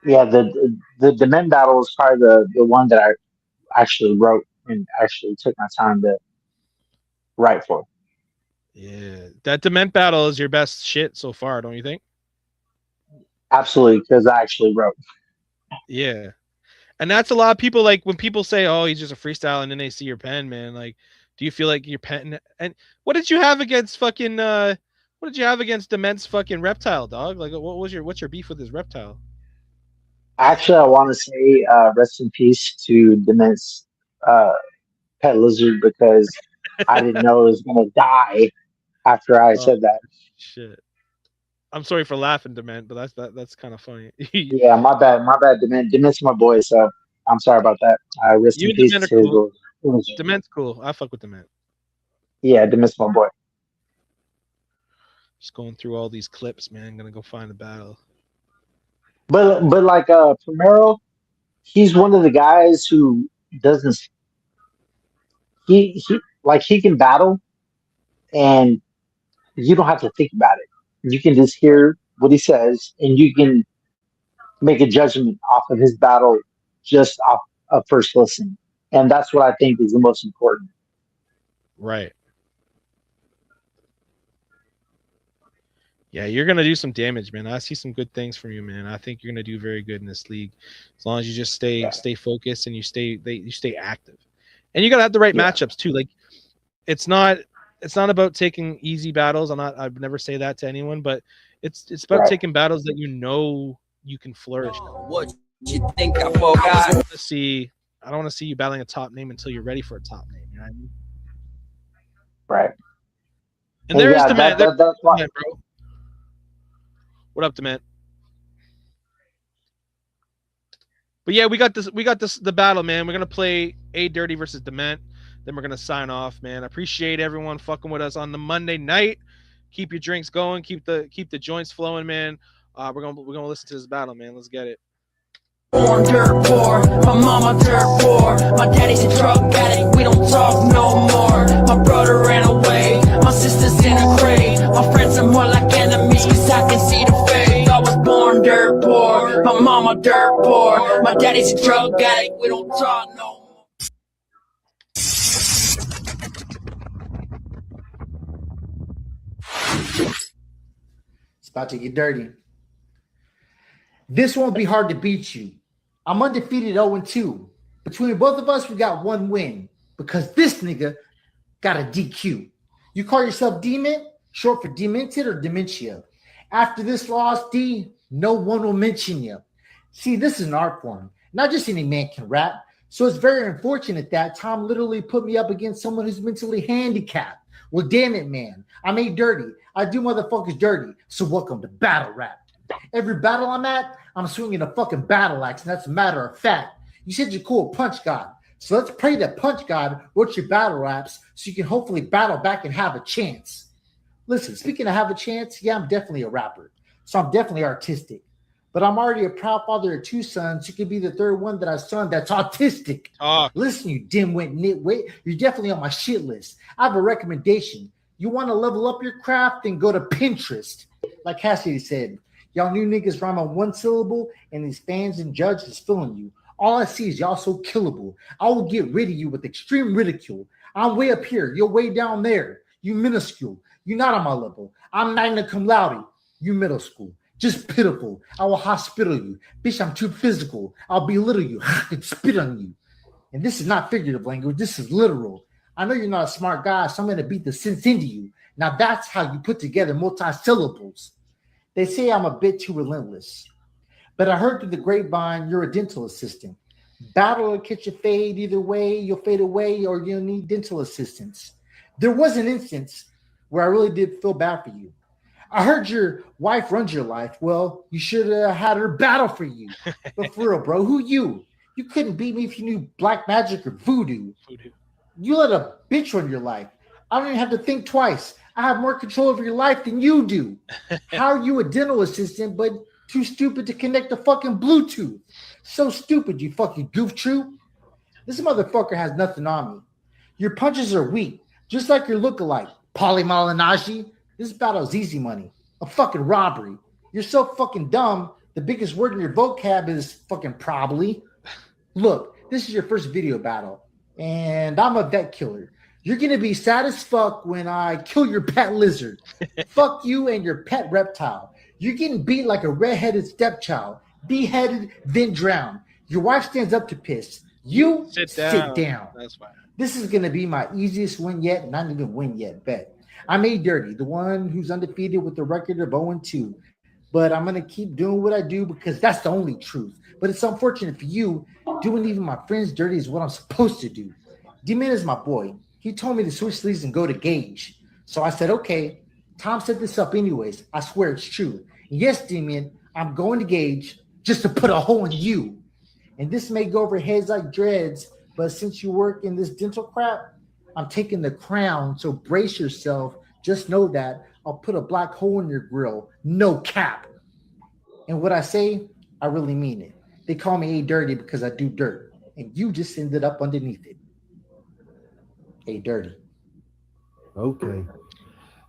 Yeah, the Dement battle is probably the one that I actually wrote and actually took my time to write for. Yeah, that Dement battle is your best shit so far, don't you think? Absolutely, because I actually wrote. Yeah, and that's a lot of people like when people say, "Oh, he's just a freestyle," and then they see your pen, man. Like, do you feel like your pen? And what did you have against fucking? What did you have against Dement's fucking reptile, dog? Like, what's your beef with his reptile? Actually, I want to say rest in peace to Dement's uh, pet lizard because I didn't know it was going to die after I Oh said that. shit! I'm sorry for laughing, Dement, but that's kind of funny. you Yeah, my bad, Dement. Dement's my boy, so I'm sorry about that. Rest in and peace Dement are to his cool. little lizard. Dement's cool. I fuck with Dement. Yeah, Dement's my boy. Just going through all these clips, man. Gonna go find a battle. But like Primero, he's one of the guys who doesn't he like he can battle and you don't have to think about it. You can just hear what he says and you can make a judgment off of his battle just off of first listen. And that's what I think is the most important. Right. Yeah, you're gonna do some damage, man. I see some good things from you, man. I think you're gonna do very good in this league, as long as you just stay Yeah. stay focused and you stay active, and you gotta have the right Yeah. matchups too. Like, it's not it's not about taking easy battles. I'd never say that to anyone, but it's about Right. taking battles that you can flourish. What you think I I forgot? don't want to see you battling a top name until you're ready for a top name. You know what I mean? Right. And And there's yeah, Dement. that's why Dement, bro. What up, Dement? But yeah, we got this the battle, man. We're gonna play A Dirty versus Dement. Then we're gonna sign off, man. I appreciate everyone fucking with us on the Monday night. Keep your drinks going, keep the joints flowing, man. We're gonna listen to this battle, man. Let's get it. Born dirt poor, my mama dirt poor. My daddy's a drug addict, we don't talk no more. My brother ran away, my sister's in a crate. My friends are more like enemies, cause I can see the fate. I was born dirt poor, my mama dirt poor. My daddy's a drug addict, we don't talk no more. It's about to get dirty. This won't be hard to beat you. I'm undefeated 0-2. Between both of us, we got one win because this nigga got a DQ. You call yourself Demon, short for demented or dementia. After this loss, D, no one will mention you. See, this is an art form. Not just any man can rap. So it's very unfortunate that Tom literally put me up against someone who's mentally handicapped. Well, damn it, man. I made dirty. I do motherfuckers dirty. So welcome to battle rap. Every battle I'm at, I'm swinging a fucking battle axe, and that's a matter of fact. You said you're cool, Punch God. So let's pray that Punch God wrote your battle raps so you can hopefully battle back and have a chance. Listen, speaking of have a chance, yeah, I'm definitely a rapper. So I'm definitely artistic. But but I'm already a proud father of two sons. You could be the third one that I son that's autistic. Talk. Listen, you dimwit nitwit, you're definitely on my shit list. I have a recommendation. You want to level up your craft? Then go to Pinterest. Like Cassidy said, y'all new niggas rhyme on one syllable, and these fans and judges feeling you. All I see is y'all so killable. I will get rid of you with extreme ridicule. I'm way up here. You're way down there. You minuscule. You're not on my level. I'm magna cum laude. You middle school. Just pitiful. I will hospital you. Bitch, I'm too physical. I'll belittle you. I could spit on you. And this is not figurative language. This is literal. I know you're not a smart guy, so I'm going to beat the sense into you. Now that's how you put together multi-syllables. They say I'm a bit too relentless. But I heard through the grapevine you're a dental assistant. Battle or catch a fade. Either way, you'll fade away or you'll need dental assistance. There was an instance where I really did feel bad for you. I heard your wife runs your life. Well, you should have had her battle for you. But for real, bro, who you? You couldn't beat me if you knew black magic or voodoo. You let a bitch run your life. I don't even have to think twice. I have more control over your life than you do. How are you a dental assistant but too stupid to connect the fucking Bluetooth? So stupid, you fucking goof troop. This motherfucker has nothing on me. Your punches are weak, just like your lookalike, Polly Malinaji. This battle is easy money. A fucking robbery. You're so fucking dumb, the biggest word in your vocab is fucking probably. Look, this is your first video battle, and I'm a vet killer. You're going to be sad as fuck when I kill your pet lizard. Fuck you and your pet reptile. You're getting beat like a redheaded stepchild. Beheaded, then drowned. Your wife stands up to piss. You sit down. That's fine. This is going to be my easiest win yet, not even win yet, bet. I'm A.Dirty, the one who's undefeated with the record of 0-2. But I'm going to keep doing what I do because that's the only truth. But it's unfortunate for you. Doing even my friends dirty is what I'm supposed to do. D-Man is my boy. He told me to switch leagues and go to Gage. So I said, okay. Tom set this up anyways. I swear it's true. And yes, D-Man, I'm going to Gage just to put a hole in you. And this may go over heads like dreads, but since you work in this dental crap, I'm taking the crown. So brace yourself. Just know that I'll put a black hole in your grill. No cap. And what I say, I really mean it. They call me A.Dirty because I do dirt. And you just ended up underneath it. A.Dirty. Okay.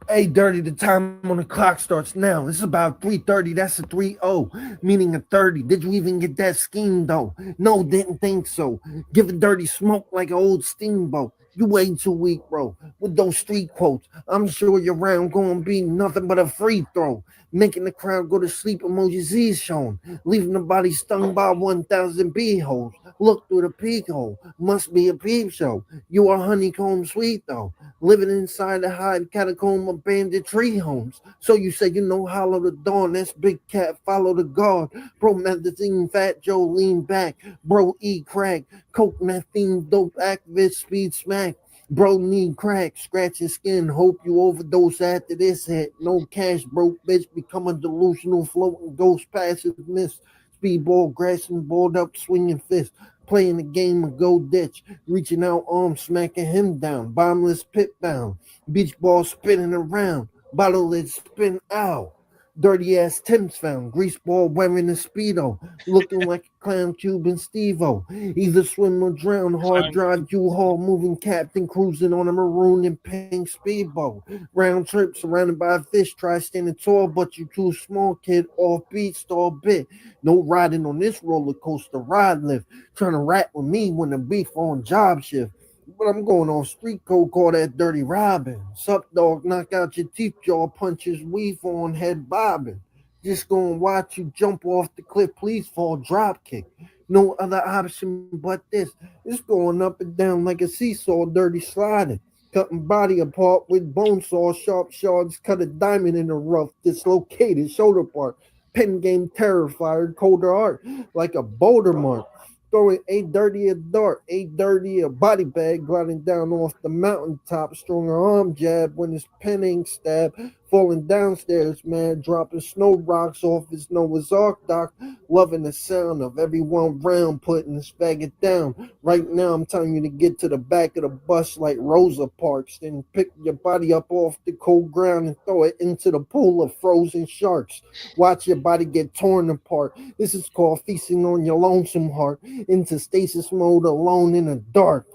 Hey, Dirty, the time on the clock starts now. It's about 3:30. That's a 3-0, meaning a 30. Did you even get that scheme, though? No, didn't think so. Give a Dirty smoke like an old steamboat. You way too weak, bro. With those street quotes, I'm sure your round gonna be nothing but a free throw. Making the crowd go to sleep, emoji Z shown. Leaving the body stung by 1,000 bee-holes. Look through the peak hole. Must be a peep show. You are honeycomb sweet, though. Living inside the hide catacomb abandoned tree homes. So you say you know hollow the dawn. That's big cat, follow the guard. Bro, magazine, fat Joe, lean back. Bro, eat crack. Coke, methane, dope, activist, speed smack. Bro, need crack, scratch your skin. Hope you overdose after this hit. No cash, broke bitch, become a delusional floating ghost, passive miss. Speedball, grassing, balled up, swinging fist. Playing the game of go ditch, reaching out arms, smacking him down. Bombless pit bound, beach ball spinning around. Bottle lid spin out. Dirty ass Tim's found, grease ball wearing a Speedo, looking like a clown Cuban Steve-O. Either swim or drown, hard drive, U-Haul, moving captain, cruising on a maroon and pink speedboat. Round trip surrounded by a fish, try standing tall, but you too small, kid, off beat, stall bit. No riding on this roller coaster ride lift, trying to rat with me when the beef on job shift. But I'm going on street code, call that Dirty Robin. Sup, dog, knock out your teeth, jaw punches, weave on head bobbing. Just gonna watch you jump off the cliff, please fall drop kick. No other option but this. It's going up and down like a seesaw, dirty sliding. Cutting body apart with bone saw, sharp shards, cut a diamond in the rough, dislocated shoulder part. Pen game terrified, colder heart, like a boulder mark. Throwing A.Dirty a dart, A.Dirty a body bag, gliding down off the mountaintop, strong arm jab when his pen ain't stab. falling downstairs, man, dropping snow rocks off his Noah's Ark dock, loving the sound of everyone round putting his faggot down. Right now, I'm telling you to get to the back of the bus like Rosa Parks, then pick your body up off the cold ground and throw it into the pool of frozen sharks. Watch your body get torn apart. This is called feasting on your lonesome heart into stasis mode alone in the dark.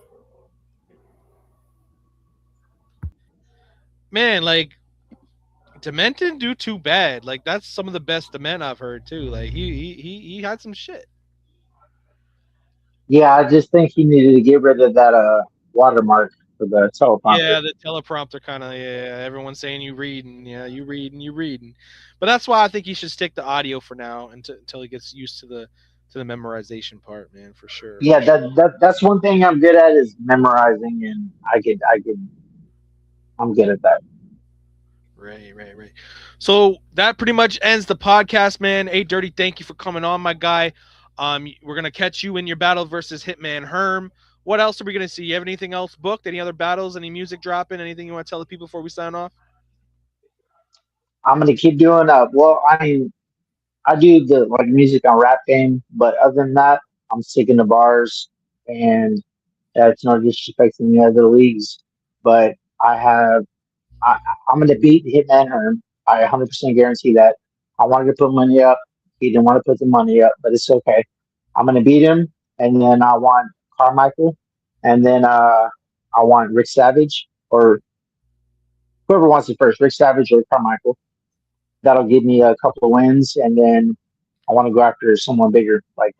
Man, like Dement didn't do too bad. Like that's some of the best Dement I've heard too. Like he had some shit. Yeah, I just think he needed to get rid of that watermark for the teleprompter. Yeah, the teleprompter kind of. Yeah, everyone's saying you reading. Yeah, you reading, you reading. But that's why I think he should stick to audio for now until he gets used to the memorization part, man. For sure, Yeah, for sure. that's one thing I'm good at is memorizing, and I'm good at that. Right, right, right. So that pretty much ends the podcast, man. Hey, Dirty, thank you for coming on, my guy. We're gonna catch you in your battle versus Hitman Herm. What else are we gonna see? You have anything else booked? Any other battles? Any music dropping? Anything you want to tell the people before we sign off? I'm gonna keep doing well, I mean, I do the like music on Rap Game, but other than that, I'm sticking to bars, and that's no disrespect to any other leagues, but I have I, I'm going to beat Hitman Hearn. I 100% guarantee that. I wanted to put money up. He didn't want to put the money up, but it's okay. I'm going to beat him, and then I want Carmichael, and then I want Rick Savage or whoever wants it first, Rick Savage or Carmichael. That'll give me a couple of wins, and then I want to go after someone bigger like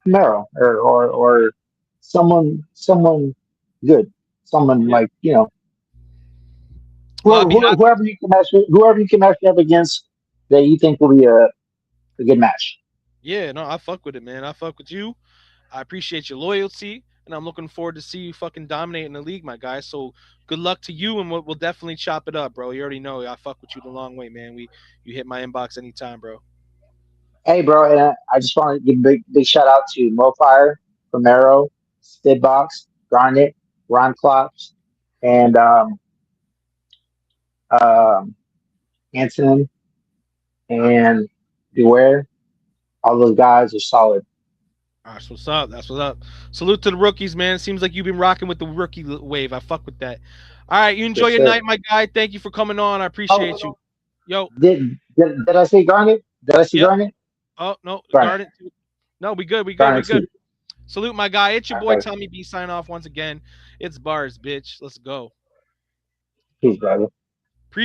Camaro or someone good, someone Yeah. like Well, I'd be happy. whoever you can match up against that you think will be a good match. Yeah, no, I fuck with it, man. I fuck with you. I appreciate your loyalty, and I'm looking forward to see you fucking dominate in the league, my guy. So good luck to you, and we'll definitely chop it up, bro. You already know I fuck with you the long way, man. You hit my inbox anytime, bro. Hey, bro, and I just want to give a big shout out to Mofire, Romero, Stidbox, Garnet, Ron Klops, and um, Antonin and Beware. All those guys are solid. That's what's up. That's what's up. Salute to the rookies, man. Seems like you've been rocking with the rookie wave. I fuck with that. All right, you enjoy Yes, your sir. night, my guy. Thank you for coming on. I Oh, appreciate you. Yo, did I say Garnet? Did I say yep. Garnet? Oh no, Garnet. guard it. No, we good. We good. We Garnet good. too. Salute, my guy. It's your All boy right, Tommy B. Sign off once again. It's bars, bitch. Let's go. peace, brother.